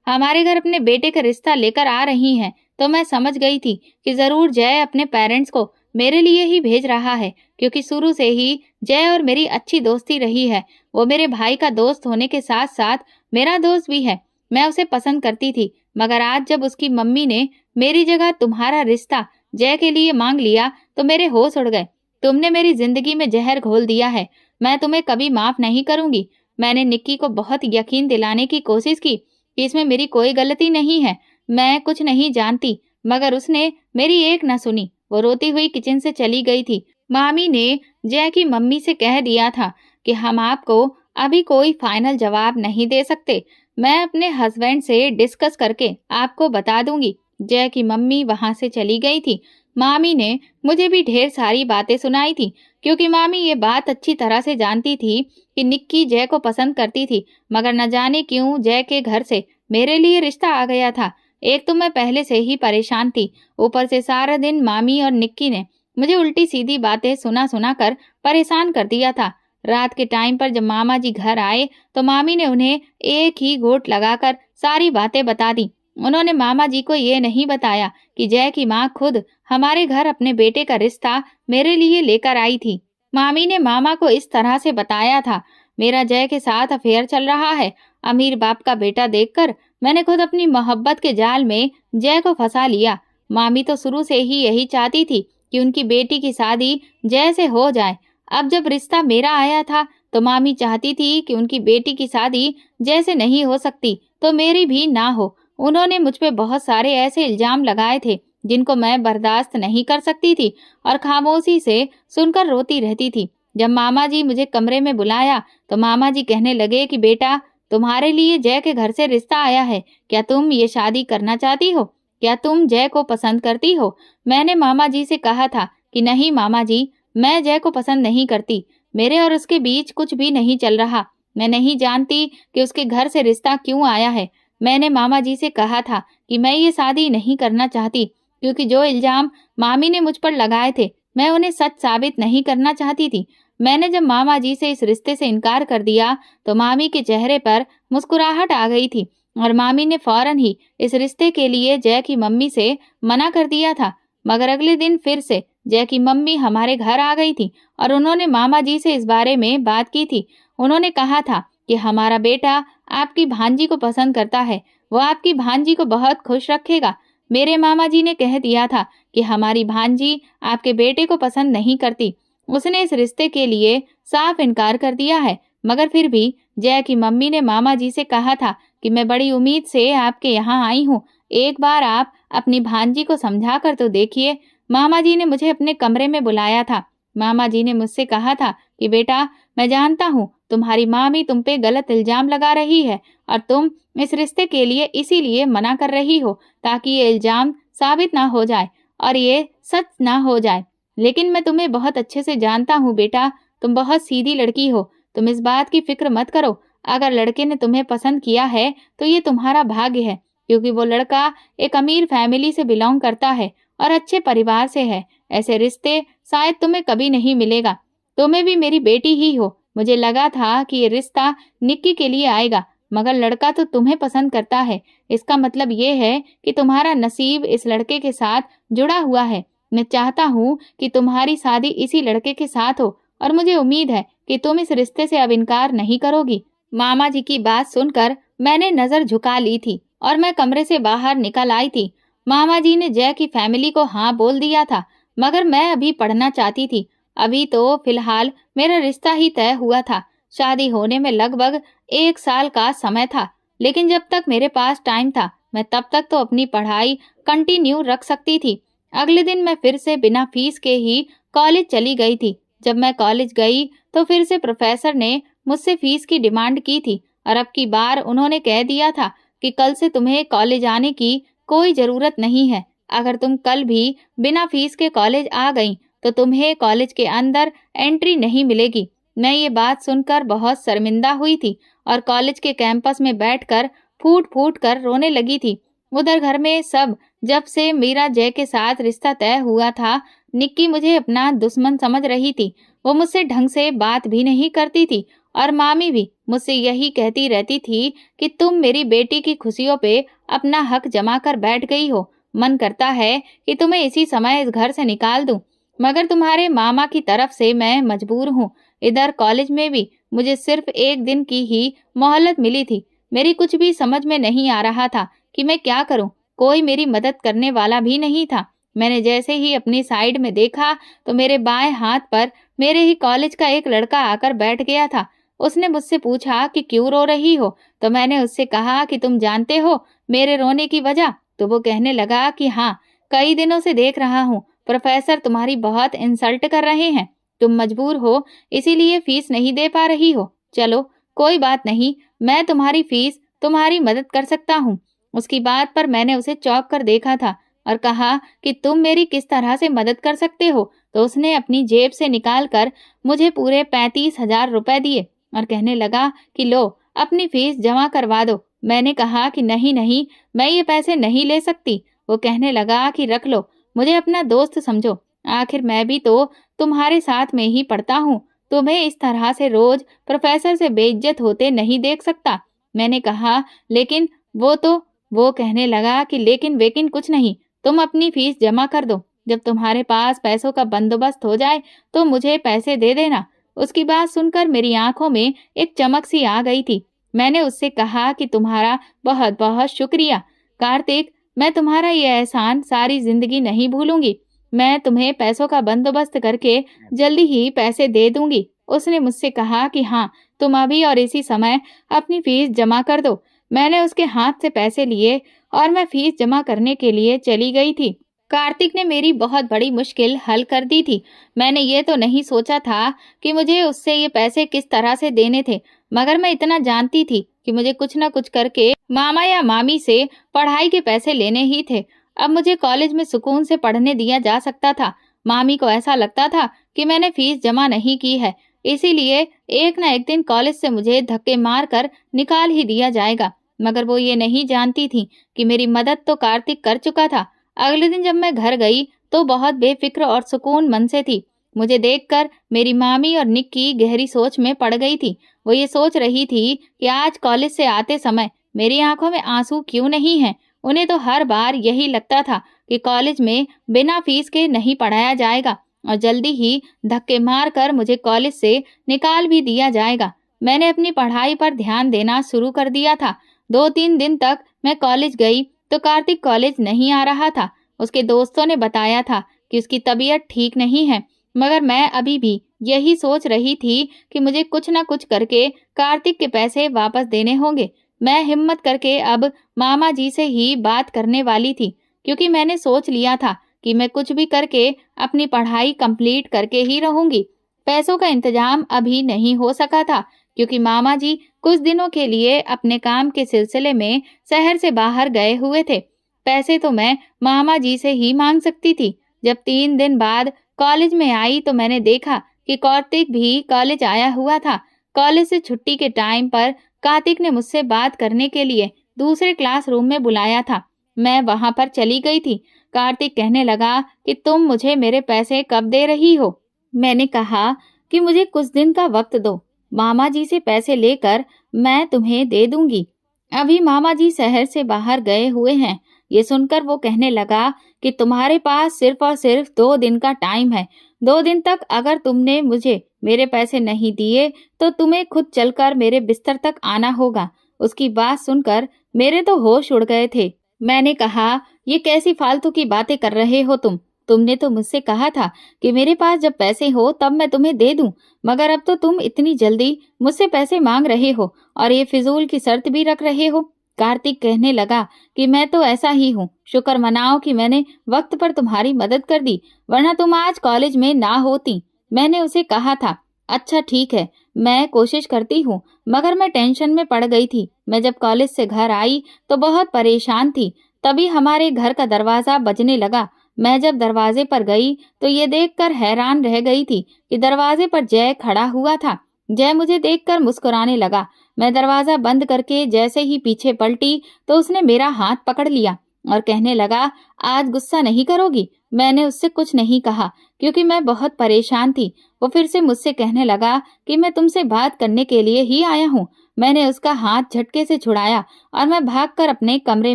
हमारे घर अपने बेटे का रिश्ता लेकर आ रही हैं, तो मैं समझ गई थी कि जरूर जय अपने पेरेंट्स को मेरे लिए ही भेज रहा है, क्योंकि शुरू से ही जय और मेरी अच्छी दोस्ती रही है। वो मेरे भाई का दोस्त होने के साथ साथ मेरा दोस्त भी है। मैं उसे पसंद करती थी, मगर आज जब उसकी मम्मी ने मेरी जगह तुम्हारा रिश्ता जय के लिए मांग लिया तो मेरे होश उड़ गए। तुमने मेरी जिंदगी में जहर घोल दिया है। मैं तुम्हें कभी माफ नहीं करूंगी। मैंने निक्की को बहुत यकीन दिलाने की कोशिश की कि इसमें मेरी कोई गलती नहीं है, मैं कुछ नहीं जानती, मगर उसने मेरी एक न सुनी। वो रोती हुई किचन से चली गई थी। मामी ने जय की मम्मी से कह दिया था कि हम आपको अभी कोई फाइनल जवाब नहीं दे सकते। मैं अपने हस्बैंड से डिस्कस करके आपको बता दूंगी। जय की मम्मी वहां से चली गई थी। मामी ने मुझे भी ढेर सारी बातें सुनाई थी, क्योंकि मामी ये बात अच्छी तरह से जानती थी कि निक्की जय को पसंद करती थी, मगर न जाने क्यों जय के घर से मेरे लिए रिश्ता आ गया था। एक तो मैं पहले से ही परेशान थी, ऊपर से सारा दिन मामी और निक्की ने मुझे उल्टी सीधी बातें सुना सुना कर परेशान कर दिया था। रात के टाइम पर जब मामा जी घर आए तो मामी ने उन्हें एक ही घूंट लगाकर सारी बातें बता दी। उन्होंने मामा जी को ये नहीं बताया कि जय की माँ खुद हमारे घर अपने बेटे का रिश्ता मेरे लिए लेकर आई थी। मामी ने मामा को इस तरह से बताया था, मेरा जय के साथ अफेयर चल रहा है। अमीर बाप का बेटा देखकर मैंने खुद अपनी मोहब्बत के जाल में जय को फंसा लिया। मामी तो शुरू से ही यही चाहती थी कि उनकी बेटी की शादी जय से हो जाए। अब जब रिश्ता मेरा आया था तो मामी चाहती थी कि उनकी बेटी की शादी जय से नहीं हो सकती तो मेरी भी ना हो। उन्होंने मुझ पे बहुत सारे ऐसे इल्जाम लगाए थे जिनको मैं बर्दाश्त नहीं कर सकती थी और खामोशी से सुनकर रोती रहती थी। जब मामा जी मुझे कमरे में बुलाया तो मामा जी कहने लगे कि बेटा, तुम्हारे लिए जय के घर से रिश्ता आया है। क्या तुम ये शादी करना चाहती हो? क्या तुम जय को पसंद करती हो? मैंने मामा जी से कहा था कि नहीं मामा जी, मैं जय को पसंद नहीं करती। मेरे और उसके बीच कुछ भी नहीं चल रहा। मैं नहीं जानती कि उसके घर से रिश्ता क्यों आया है। मैंने मामा जी से कहा था कि मैं ये शादी नहीं करना चाहती, क्योंकि जो इल्जाम मामी ने मुझ पर लगाए थे मैं उन्हें सच साबित नहीं करना चाहती थी। मैंने जब मामा जी से इस रिश्ते से इनकार कर दिया तो मामी के चेहरे पर मुस्कुराहट आ गई थी और मामी ने फौरन ही इस रिश्ते के लिए जय की मम्मी से मना कर दिया था। मगर अगले दिन फिर से जय की मम्मी हमारे घर आ गई थी और उन्होंने मामा जी से इस बारे में बात की थी। उन्होंने कहा था कि हमारा बेटा आपकी भांजी को पसंद करता है, वो आपकी भांजी को बहुत खुश रखेगा। मेरे मामा जी ने कह दिया था कि हमारी भांजी आपके बेटे को पसंद नहीं करती, उसने इस रिश्ते के लिए साफ इनकार कर दिया है। मगर फिर भी जय की मम्मी ने मामा जी से कहा था कि मैं बड़ी उम्मीद से आपके यहाँ आई हूँ, एक बार आप अपनी भांजी को समझा कर तो देखिए। मामा जी ने मुझे अपने कमरे में बुलाया था। मामा जी ने मुझसे कहा था कि बेटा, मैं जानता हूँ तुम्हारी मामी तुम पे गलत इल्जाम लगा रही है और तुम इस रिश्ते के लिए इसीलिए मना कर रही हो ताकि ये इल्जाम साबित ना हो जाए और ये सच ना हो जाए। लेकिन मैं तुम्हें बहुत अच्छे से जानता हूँ बेटा, तुम बहुत सीधी लड़की हो। तुम इस बात की फिक्र मत करो। अगर लड़के ने तुम्हें पसंद किया है तो ये तुम्हारा भाग्य है, क्योंकि वो लड़का एक अमीर फैमिली से बिलोंग करता है और अच्छे परिवार से है। ऐसे रिश्ते शायद तुम्हें कभी नहीं मिलेगा। तुम्हें भी मेरी बेटी ही हो। मुझे लगा था कि ये रिश्ता निक्की के लिए आएगा, मगर लड़का तो तुम्हें पसंद करता है। इसका मतलब ये है कि तुम्हारा नसीब इस लड़के के साथ जुड़ा हुआ है। मैं चाहता हूँ कि तुम्हारी शादी इसी लड़के के साथ हो और मुझे उम्मीद है कि तुम इस रिश्ते से अब इनकार नहीं करोगी। मामा जी की बात सुनकर मैंने नजर झुका ली थी और मैं कमरे से बाहर निकल आई थी। मामा जी ने जय की फैमिली को हाँ बोल दिया था, मगर मैं अभी पढ़ना चाहती थी। अभी तो फिलहाल मेरा रिश्ता ही तय हुआ था। शादी होने में लगभग 1 साल का समय था, लेकिन जब तक मेरे पास टाइम था मैं तब तक तो अपनी पढ़ाई कंटिन्यू रख सकती थी। अगले दिन मैं फिर से बिना फीस के ही कॉलेज चली गई थी। जब मैं कॉलेज गई तो फिर से प्रोफेसर ने मुझसे फीस की डिमांड की थी और अब की बार उन्होंने कह दिया था कि कल से तुम्हें कॉलेज आने की कोई ज़रूरत नहीं है। अगर तुम कल भी बिना फीस के कॉलेज आ गई तो तुम्हें कॉलेज के अंदर एंट्री नहीं मिलेगी। मैं ये बात सुनकर बहुत शर्मिंदा हुई थी और कॉलेज के कैंपस में बैठकर फूट फूट कर रोने लगी थी। उधर घर में सब जब से मीरा जय के साथ रिश्ता तय हुआ था, निक्की मुझे अपना दुश्मन समझ रही थी। वो मुझसे ढंग से बात भी नहीं करती थी और मामी भी मुझसे यही कहती रहती थी कि तुम मेरी बेटी की खुशियों पे अपना हक जमा कर बैठ गई हो। मन करता है कि तुम्हें इसी समय इस घर से निकाल दूं, मगर तुम्हारे मामा की तरफ से मैं मजबूर हूँ। इधर कॉलेज में भी मुझे सिर्फ 1 दिन की ही मोहलत मिली थी। मेरी कुछ भी समझ में नहीं आ रहा था कि मैं क्या करूं। कोई मेरी मदद करने वाला भी नहीं था। मैंने जैसे ही अपनी साइड में देखा तो मेरे बाएं हाथ पर मेरे ही कॉलेज का एक लड़का आकर बैठ गया था। उसने मुझसे पूछा कि क्यों रो रही हो, तो मैंने उससे कहा कि तुम जानते हो मेरे रोने की वजह। तो वो कहने लगा कि हाँ, कई दिनों से देख रहा हूँ प्रोफेसर तुम्हारी बहुत इंसल्ट कर रहे हैं। तुम मजबूर हो इसीलिए फीस नहीं दे पा रही हो। चलो कोई बात नहीं, मैं तुम्हारी फीस तुम्हारी मदद कर सकता हूँ। उसकी बात पर मैंने उसे चौंक कर देखा था और कहा कि तुम मेरी किस तरह से मदद कर सकते हो। तो उसने अपनी जेब से निकाल कर मुझे पूरे 35,000 रुपए दिए और कहने लगा कि लो अपनी फीस जमा करवा दो। मैंने कहा कि नहीं नहीं, मैं ये पैसे नहीं ले सकती। वो कहने लगा कि रख लो, मुझे अपना दोस्त समझो, आखिर मैं भी तो तुम्हारे साथ में ही पढ़ता हूँ। तुम्हें इस तरह से रोज प्रोफेसर से बेइज्जत होते नहीं देख सकता। मैंने कहा लेकिन वो कहने लगा कि लेकिन वेकिन कुछ नहीं, तुम अपनी फीस जमा कर दो। जब तुम्हारे पास पैसों का बंदोबस्त हो जाए तो मुझे पैसे दे देना। उसकी बात सुनकर मेरी आंखों में एक चमक सी आ गई थी। मैंने उससे कहा कि तुम्हारा बहुत बहुत शुक्रिया कार्तिक, मैं तुम्हारा ये एहसान सारी जिंदगी नहीं भूलूंगी। मैं तुम्हें पैसों का बंदोबस्त करके जल्दी ही पैसे दे दूंगी। उसने मुझसे कहा कि हाँ, तुम अभी और इसी समय अपनी फीस जमा कर दो। मैंने उसके हाथ से पैसे लिए और मैं फीस जमा करने के लिए चली गई थी। कार्तिक ने मेरी बहुत बड़ी मुश्किल हल कर दी थी। मैंने ये तो नहीं सोचा था कि मुझे उससे ये पैसे किस तरह से देने थे, मगर मैं इतना जानती थी कि मुझे कुछ न कुछ करके मामा या मामी से पढ़ाई के पैसे लेने ही थे। अब मुझे कॉलेज में सुकून से पढ़ने दिया जा सकता था। मामी को ऐसा लगता था कि मैंने फीस जमा नहीं की है, इसीलिए एक न एक दिन कॉलेज से मुझे धक्के मार कर निकाल ही दिया जाएगा। मगर वो ये नहीं जानती थी कि मेरी मदद तो कार्तिक कर चुका था। अगले दिन जब मैं घर गई तो बहुत बेफिक्र और सुकून मन से थी। मुझे देखकर मेरी मामी और निक्की गहरी सोच में पड़ गई थी। वो ये सोच रही थी कि आज कॉलेज से आते समय मेरी आंखों में आंसू क्यों नहीं हैं। उन्हें तो हर बार यही लगता था कि कॉलेज में बिना फीस के नहीं पढ़ाया जाएगा और जल्दी ही धक्के मार कर मुझे कॉलेज से निकाल भी दिया जाएगा। मैंने अपनी पढ़ाई पर ध्यान देना शुरू कर दिया था। 2-3 दिन तक मैं कॉलेज गई तो कार्तिक कॉलेज नहीं आ रहा था। उसके दोस्तों ने बताया था कि उसकी तबीयत ठीक नहीं है, मगर मैं अभी भी यही सोच रही थी कि मुझे कुछ न कुछ करके कार्तिक के पैसे वापस देने होंगे। मैं हिम्मत करके अब मामा जी से ही बात करने वाली थी, क्योंकि मैंने सोच लिया था कि मैं कुछ भी करके अपनी पढ़ाई कंप्लीट करके ही रहूंगी। पैसों का इंतजाम अभी नहीं हो सका था, क्योंकि मामा जी कुछ दिनों के लिए अपने काम के सिलसिले में शहर से बाहर गए हुए थे। पैसे तो मैं मामा जी से ही मांग सकती थी। जब 3 दिन बाद कॉलेज में आई तो मैंने देखा कि कार्तिक भी कॉलेज आया हुआ था। कॉलेज से छुट्टी के टाइम पर कार्तिक ने मुझसे बात करने के लिए दूसरे क्लासरूम में बुलाया था। मैं वहां पर चली गई थी। कार्तिक कहने लगा कि तुम मुझे मेरे पैसे कब दे रही हो। मैंने कहा कि मुझे कुछ दिन का वक्त दो, मामा जी से पैसे लेकर मैं तुम्हें दे दूंगी। अभी मामा जी शहर से बाहर गए हुए हैं। ये सुनकर वो कहने लगा कि तुम्हारे पास सिर्फ और सिर्फ 2 दिन का टाइम है। 2 दिन तक अगर तुमने मुझे मेरे पैसे नहीं दिए तो तुम्हें खुद चलकर मेरे बिस्तर तक आना होगा। उसकी बात सुनकर मेरे तो होश उड़ गए थे। मैंने कहा, ये कैसी फालतू की बातें कर रहे हो तुम? तुमने तो मुझसे कहा था कि मेरे पास जब पैसे हो तब मैं तुम्हें दे दूं, मगर अब तो तुम इतनी जल्दी मुझसे पैसे मांग रहे हो और ये फिजूल की शर्त भी रख रहे हो। कार्तिक कहने लगा कि मैं तो ऐसा ही हूँ, शुक्र मनाओ कि मैंने वक्त पर तुम्हारी मदद कर दी, वरना तुम आज कॉलेज में ना होती। मैंने उसे कहा था, अच्छा ठीक है, मैं कोशिश करती हूँ, मगर मैं टेंशन में पड़ गई थी। मैं जब कॉलेज से घर आई तो बहुत परेशान थी। तभी हमारे घर का दरवाजा बजने लगा। मैं जब दरवाजे पर गई तो ये देखकर हैरान रह गई थी कि दरवाजे पर जय खड़ा हुआ था। जय मुझे देखकर मुस्कुराने लगा। मैं दरवाजा बंद करके जैसे ही पीछे पलटी तो उसने मेरा हाथ पकड़ लिया और कहने लगा, आज गुस्सा नहीं करोगी? मैंने उससे कुछ नहीं कहा क्योंकि मैं बहुत परेशान थी। वो फिर से मुझसे कहने लगा कि मैं तुमसे बात करने के लिए ही आया हूँ। मैंने उसका हाथ झटके से छुड़ाया और मैं भागकर अपने कमरे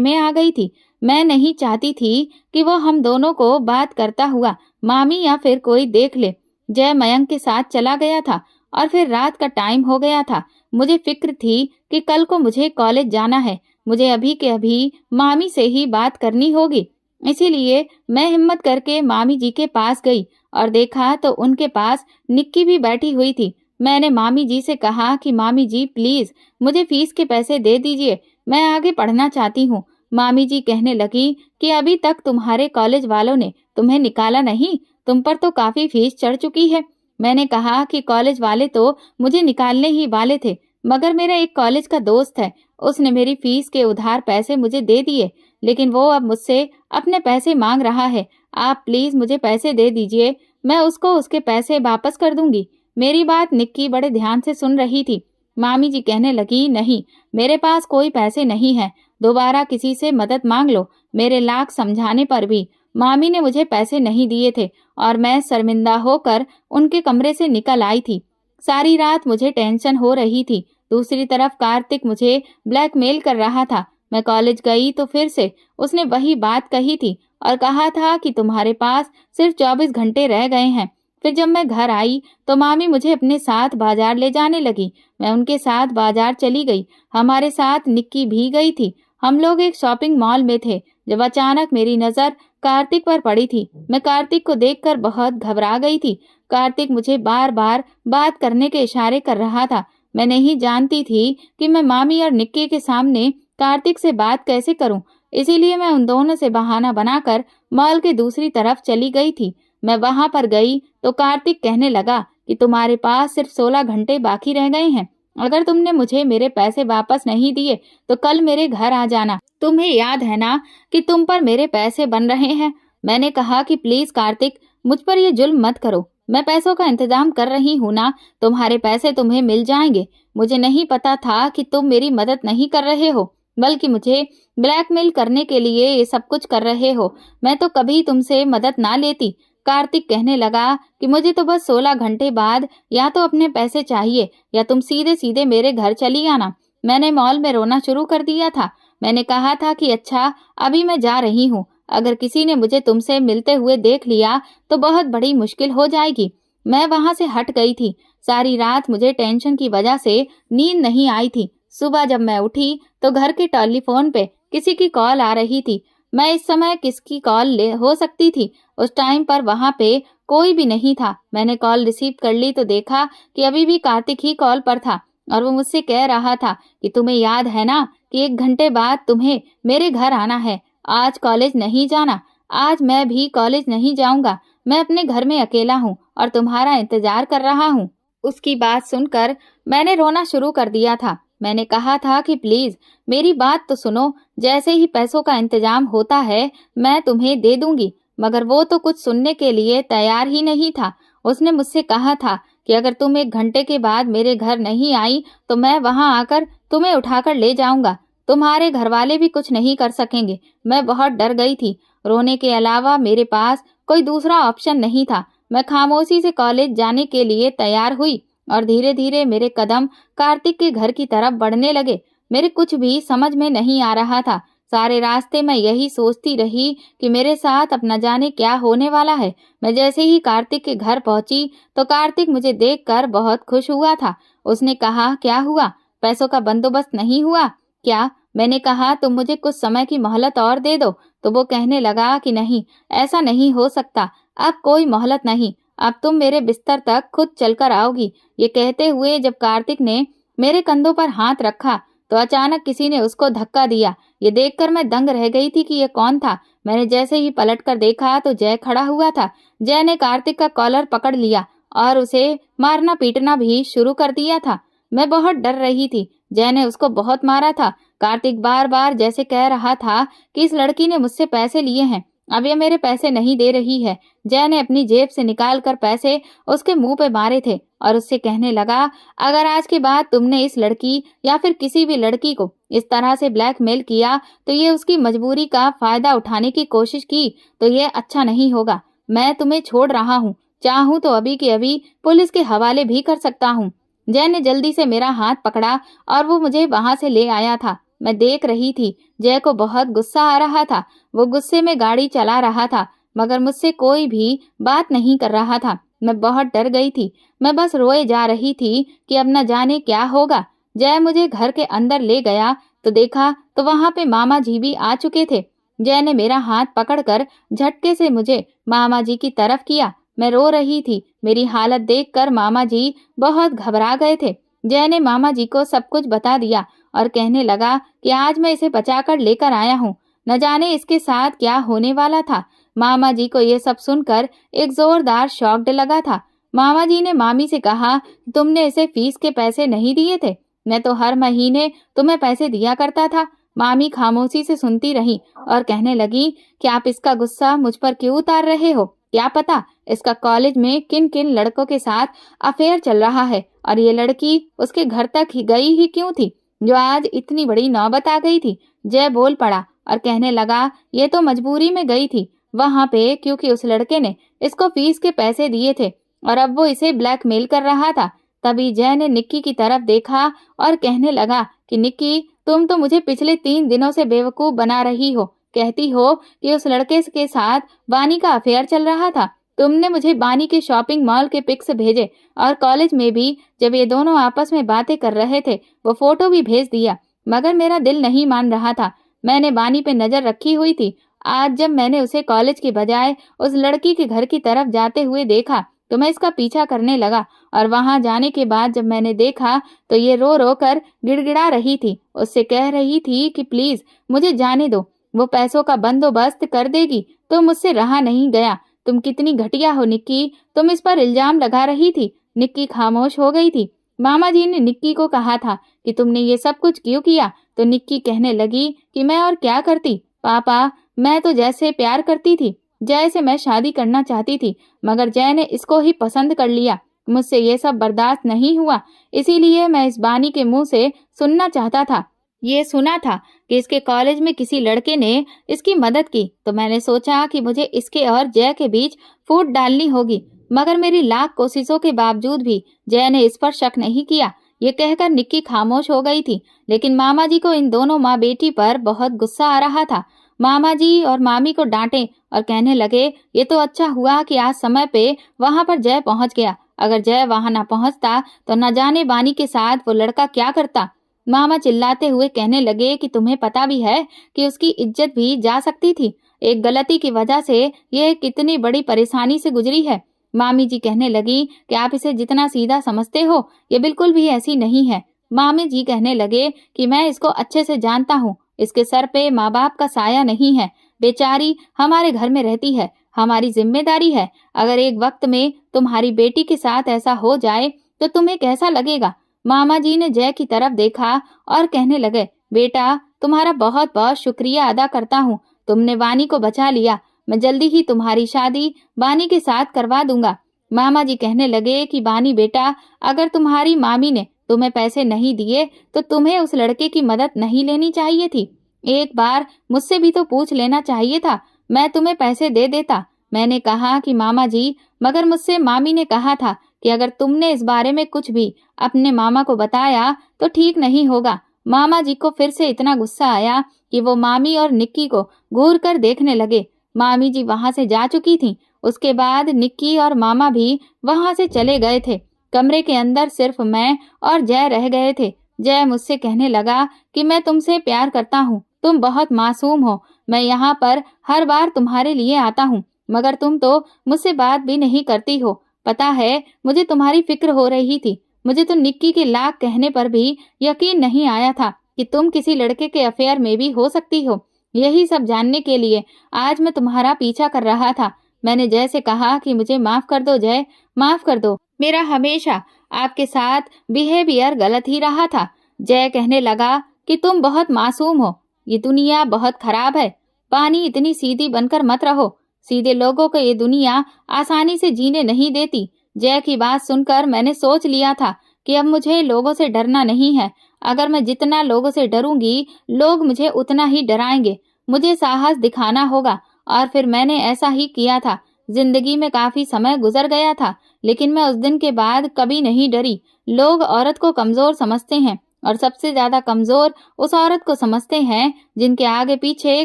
में आ गई थी। मैं नहीं चाहती थी कि वो हम दोनों को बात करता हुआ मामी या फिर कोई देख ले। जय मयंक के साथ चला गया था और फिर रात का टाइम हो गया था। मुझे फिक्र थी कि कल को मुझे कॉलेज जाना है। मुझे अभी के अभी मामी से ही बात करनी होगी। इसीलिए मैं हिम्मत करके मामी जी के पास गई और देखा तो उनके पास निक्की भी बैठी हुई थी। मैंने मामी जी से कहा कि मामी जी प्लीज मुझे फीस के पैसे दे दीजिए, मैं आगे पढ़ना चाहती हूँ। मामी जी कहने लगी कि अभी तक तुम्हारे कॉलेज वालों ने तुम्हें निकाला नहीं, तुम पर तो काफी फीस चढ़ चुकी है। मैंने कहा कि कॉलेज वाले तो मुझे निकालने ही वाले थे, मगर मेरा एक कॉलेज का दोस्त है, उसने मेरी फीस के उधार पैसे मुझे दे दिए, लेकिन वो अब मुझसे अपने पैसे मांग रहा है। आप प्लीज मुझे पैसे दे दीजिए, मैं उसको उसके पैसे वापस कर दूंगी। मेरी बात निक्की बड़े ध्यान से सुन रही थी। मामी जी कहने लगी, नहीं, मेरे पास कोई पैसे नहीं है, दोबारा किसी से मदद मांग लो। मेरे लाख समझाने पर भी मामी ने मुझे पैसे नहीं दिए थे और मैं शर्मिंदा होकर उनके कमरे से निकल आई थी। सारी रात मुझे टेंशन हो रही थी। दूसरी तरफ कार्तिक मुझे ब्लैकमेल कर रहा था। मैं कॉलेज गई तो फिर से उसने वही बात कही थी और कहा था कि तुम्हारे पास सिर्फ 24 घंटे रह गए हैं। फिर जब मैं घर आई तो मामी मुझे अपने साथ बाजार ले जाने लगी। मैं उनके साथ बाजार चली गई। हमारे साथ निक्की भी गई थी। हम लोग एक शॉपिंग मॉल में थे जब अचानक मेरी नजर कार्तिक पर पड़ी थी। मैं कार्तिक को देखकर बहुत घबरा गई थी। कार्तिक मुझे बार बार बात करने के इशारे कर रहा था। मैं नहीं जानती थी कि मैं मामी और निक्की के सामने कार्तिक से बात कैसे करूं, इसीलिए मैं उन दोनों से बहाना बनाकर मॉल के दूसरी तरफ चली गई थी। मैं वहां पर गई तो कार्तिक कहने लगा कि तुम्हारे पास सिर्फ 16 घंटे बाकी रह गए हैं। अगर तुमने मुझे मेरे पैसे वापस नहीं दिए तो कल मेरे घर आ जाना। तुम्हें याद है ना कि तुम पर मेरे पैसे बन रहे हैं। मैंने कहा कि प्लीज कार्तिक, मुझ पर ये जुल्म मत करो, मैं पैसों का इंतजाम कर रही हूँ ना, तुम्हारे पैसे तुम्हें मिल जाएंगे। मुझे नहीं पता था कि तुम मेरी मदद नहीं कर रहे हो, बल्कि मुझे ब्लैकमेल करने के लिए ये सब कुछ कर रहे हो। मैं तो कभी तुमसे मदद ना लेती। कार्तिक कहने लगा कि मुझे तो बस 16 घंटे बाद या तो अपने पैसे चाहिए या तुम सीधे सीधे मेरे घर चली आना। मैंने मॉल में रोना शुरू कर दिया था। मैंने कहा था कि अच्छा, अभी मैं जा रही हूँ, अगर किसी ने मुझे तुमसे मिलते हुए देख लिया तो बहुत बड़ी मुश्किल हो जाएगी। मैं वहां से हट गई थी। सारी रात मुझे टेंशन की वजह से नींद नहीं आई थी। सुबह जब मैं उठी तो घर के टेलीफोन पे किसी की कॉल आ रही थी। मैं इस समय किसकी कॉल हो सकती थी? उस टाइम पर वहां पे कोई भी नहीं था। मैंने कॉल रिसीव कर ली तो देखा कि अभी भी कार्तिक ही कॉल पर था और वो मुझसे कह रहा था कि तुम्हें याद है ना कि 1 घंटे बाद तुम्हें मेरे घर आना है। आज कॉलेज नहीं जाना। आज मैं भी कॉलेज नहीं जाऊंगा। मैं अपने घर में अकेला हूँ और तुम्हारा इंतजार कर रहा हूँ। उसकी बात सुनकर मैंने रोना शुरू कर दिया था। मैंने कहा था कि प्लीज मेरी बात तो सुनो, जैसे ही पैसों का इंतजाम होता है मैं तुम्हें दे दूंगी। मगर वो तो कुछ सुनने के लिए तैयार ही नहीं था। उसने मुझसे कहा था कि अगर तुम 1 घंटे के बाद मेरे घर नहीं आई तो मैं वहां आकर तुम्हें उठाकर ले जाऊंगा। तुम्हारे घर वाले भी कुछ नहीं कर सकेंगे। मैं बहुत डर गई थी। रोने के अलावा मेरे पास कोई दूसरा ऑप्शन नहीं था। मैं खामोशी से कॉलेज जाने के लिए तैयार हुई और धीरे धीरे मेरे कदम कार्तिक के घर की तरफ बढ़ने लगे। मेरे कुछ भी समझ में नहीं आ रहा था। सारे रास्ते मैं यही सोचती रही कि मेरे साथ अब न जाने क्या होने वाला है। मैं जैसे ही कार्तिक के घर पहुंची तो कार्तिक मुझे देखकर बहुत खुश हुआ था। उसने कहा, क्या हुआ, पैसों का बंदोबस्त नहीं हुआ क्या? मैंने कहा, तुम मुझे कुछ समय की मोहलत और दे दो, तो वो कहने लगा कि नहीं, ऐसा नहीं हो सकता, अब कोई मोहलत नहीं, अब तुम मेरे बिस्तर तक खुद चलकर आओगी। ये कहते हुए जब कार्तिक ने मेरे कंधों पर हाथ रखा तो अचानक किसी ने उसको धक्का दिया। ये देखकर मैं दंग रह गई थी कि ये कौन था। मैंने जैसे ही पलटकर देखा तो जय खड़ा हुआ था। जय ने कार्तिक का कॉलर पकड़ लिया और उसे मारना पीटना भी शुरू कर दिया था। मैं बहुत डर रही थी। जय ने उसको बहुत मारा था। कार्तिक बार बार जैसे कह रहा था कि इस लड़की ने मुझसे पैसे लिए हैं, अब ये मेरे पैसे नहीं दे रही है। जय ने अपनी जेब से निकाल कर पैसे उसके मुंह पे मारे थे और उससे कहने लगा, अगर आज के बाद तुमने इस लड़की या फिर किसी भी लड़की को इस तरह से ब्लैकमेल किया तो ये उसकी मजबूरी का फायदा उठाने की कोशिश की तो ये अच्छा नहीं होगा। मैं तुम्हें छोड़ रहा हूँ, चाहूँ तो अभी के अभी पुलिस के हवाले भी कर सकता हूँ। जय ने जल्दी से मेरा हाथ पकड़ा और वो मुझे वहां से ले आया था। मैं देख रही थी जय को बहुत गुस्सा आ रहा था। वो गुस्से में गाड़ी चला रहा था मगर मुझसे कोई भी बात नहीं कर रहा था। मैं बहुत डर गई थी। मैं बस रोए जा रही थी कि अब न जाने क्या होगा। जय मुझे घर के अंदर ले गया तो देखा तो वहां पे मामा जी भी आ चुके थे। जय ने मेरा हाथ पकड़कर झटके से मुझे मामा जी की तरफ किया। मैं रो रही थी। मेरी हालत देखकर मामा जी बहुत घबरा गए थे। जय ने मामा जी को सब कुछ बता दिया और कहने लगा कि आज मैं इसे बचाकर लेकर आया हूँ, न जाने इसके साथ क्या होने वाला था। मामा जी को ये सब सुनकर एक जोरदार शॉक लगा था। मामा जी ने मामी से कहा, तुमने इसे फीस के पैसे नहीं दिए थे? मैं तो हर महीने तुम्हें पैसे दिया करता था। मामी खामोशी से सुनती रही और कहने लगी कि आप इसका गुस्सा मुझ पर क्यों उतार रहे हो? क्या पता इसका कॉलेज में किन किन लड़कों के साथ अफेयर चल रहा है और ये लड़की उसके घर तक ही गई ही क्यों थी जो आज इतनी बड़ी नौबत आ गई थी। जय बोल पड़ा और कहने लगा, ये तो मजबूरी में गई थी वहां पे क्योंकि उस लड़के ने इसको फीस के पैसे दिए थे और अब वो इसे ब्लैकमेल कर रहा था। तभी जय ने निक्की की तरफ देखा और कहने लगा कि निक्की, तुम तो मुझे पिछले 3 दिनों से बेवकूफ बना रही हो। कहती हो कि उस लड़के के साथ बानी का अफेयर चल रहा था। तुमने मुझे बानी के शॉपिंग मॉल के पिक्स भेजे और कॉलेज में भी जब ये दोनों आपस में बातें कर रहे थे वो फोटो भी भेज दिया, मगर मेरा दिल नहीं मान रहा था। मैंने बानी पे नजर रखी हुई थी। आज जब मैंने उसे कॉलेज की बजाय उस लड़की के घर की तरफ जाते हुए देखा तो मैं इसका पीछा करने लगा और वहां जाने के बाद जब मैंने देखा तो ये रो रो कर गिड़गिड़ा रही थी। उससे कह रही थी कि प्लीज मुझे जाने दो, वो पैसों का बंदोबस्त कर देगी। तो मुझसे रहा नहीं गया। तुम कितनी घटिया हो निक्की, तुम इस पर इल्जाम लगा रही थी। निक्की खामोश हो गई थी। मामा जी ने निक्की को कहा था कि तुमने ये सब कुछ क्यों किया? तो निक्की कहने लगी कि मैं और क्या करती पापा, मैं तो जय से प्यार करती थी। जय से मैं शादी करना चाहती थी मगर जय ने इसको ही पसंद कर लिया। मुझसे ये सब बर्दाश्त नहीं हुआ, इसीलिए मैं इस बानी के मुंह से सुनना चाहता था। ये सुना था कि इसके कॉलेज में किसी लड़के ने इसकी मदद की तो मैंने सोचा कि मुझे इसके और जय के बीच फूट डालनी होगी, मगर मेरी लाख कोशिशों के बावजूद भी जय ने इस पर शक नहीं किया। ये कहकर निक्की खामोश हो गई थी। लेकिन मामा जी को इन दोनों माँ बेटी पर बहुत गुस्सा आ रहा था। मामा जी और मामी को डांटे और कहने लगे, ये तो अच्छा हुआ कि आज समय पे वहां पर जय पहुंच गया। अगर जय वहां ना पहुंचता तो न जाने बानी के साथ वो लड़का क्या करता। मामा चिल्लाते हुए कहने लगे कि तुम्हें पता भी है कि उसकी इज्जत भी जा सकती थी। एक गलती की वजह से ये कितनी बड़ी परेशानी से गुजरी है। मामी जी कहने लगी कि आप इसे जितना सीधा समझते हो ये बिल्कुल भी ऐसी नहीं है। मामी जी कहने लगे कि मैं इसको अच्छे से जानता हूँ। इसके सर पे माँ बाप का साया नहीं है। बेचारी हमारे घर में रहती है, हमारी जिम्मेदारी है। अगर एक वक्त में तुम्हारी बेटी के साथ ऐसा हो जाए तो तुम्हें कैसा लगेगा? मामा जी ने जय की तरफ देखा और कहने लगे, बेटा तुम्हारा बहुत बहुत शुक्रिया अदा करता हूँ, तुमने वानी को बचा लिया। मैं जल्दी ही तुम्हारी शादी बानी के साथ करवा दूंगा। मामा जी कहने लगे कि बानी बेटा, अगर तुम्हारी मामी ने तुम्हें पैसे नहीं दिए तो तुम्हें उस लड़के की मदद नहीं लेनी चाहिए थी। एक बार मुझसे भी तो पूछ लेना चाहिए था, मैं तुम्हें पैसे दे देता। मैंने कहा कि मामा जी, मगर मुझसे मामी ने कहा था कि अगर तुमने इस बारे में कुछ भी अपने मामा को बताया तो ठीक नहीं होगा। मामा जी को फिर से इतना गुस्सा आया कि वो मामी और निक्की को घूर कर देखने लगे। मामी जी वहां से जा चुकी थीं। उसके बाद निक्की और मामा भी वहां से चले गए थे। कमरे के अंदर सिर्फ मैं और जय रह गए थे। जय मुझसे कहने लगा कि मैं तुमसे प्यार करता हूँ, तुम बहुत मासूम हो। मैं यहाँ पर हर बार तुम्हारे लिए आता हूँ, मगर तुम तो मुझसे बात भी नहीं करती हो। पता है, मुझे तुम्हारी फिक्र हो रही थी। मुझे तो निक्की के लाख कहने पर भी यकीन नहीं आया था कि तुम किसी लड़के के अफेयर में भी हो सकती हो। यही सब जानने के लिए आज मैं तुम्हारा पीछा कर रहा था। मैंने जैसे कहा कि मुझे माफ कर दो जय, माफ कर दो। मेरा हमेशा आपके साथ बिहेवियर गलत ही रहा था। जय कहने लगा कि तुम बहुत मासूम हो, ये दुनिया बहुत खराब है। पानी इतनी सीधी बनकर मत रहो। सीधे लोगों को ये दुनिया आसानी से जीने नहीं देती। जय की बात सुनकर मैंने सोच लिया था कि अब मुझे लोगों से डरना नहीं है। अगर मैं जितना लोगों से डरूंगी, लोग मुझे उतना ही डराएंगे। मुझे साहस दिखाना होगा, और फिर मैंने ऐसा ही किया था। जिंदगी में काफी समय गुजर गया था, लेकिन मैं उस दिन के बाद कभी नहीं डरी। लोग औरत को कमजोर समझते हैं, और सबसे ज्यादा कमजोर उस औरत को समझते हैं जिनके आगे पीछे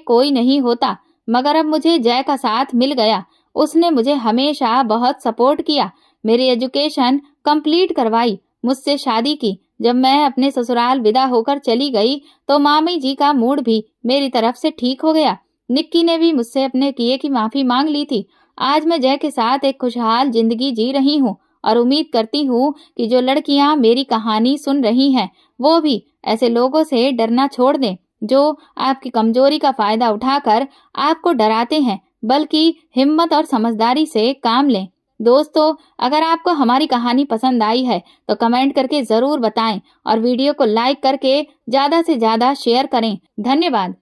कोई नहीं होता। मगर अब मुझे जय का साथ मिल गया। उसने मुझे हमेशा बहुत सपोर्ट किया, मेरी एजुकेशन कंप्लीट करवाई, मुझसे शादी की। जब मैं अपने ससुराल विदा होकर चली गई तो मामी जी का मूड भी मेरी तरफ से ठीक हो गया। निक्की ने भी मुझसे अपने किए की माफी मांग ली थी। आज मैं जय के साथ एक खुशहाल जिंदगी जी रही हूँ, और उम्मीद करती हूँ कि जो लड़कियां मेरी कहानी सुन रही हैं वो भी ऐसे लोगों से डरना छोड़ दें जो आपकी कमजोरी का फायदा उठाकर आपको डराते हैं, बल्कि हिम्मत और समझदारी से काम लें। दोस्तों, अगर आपको हमारी कहानी पसंद आई है तो कमेंट करके जरूर बताएं, और वीडियो को लाइक करके ज्यादा से ज्यादा शेयर करें। धन्यवाद।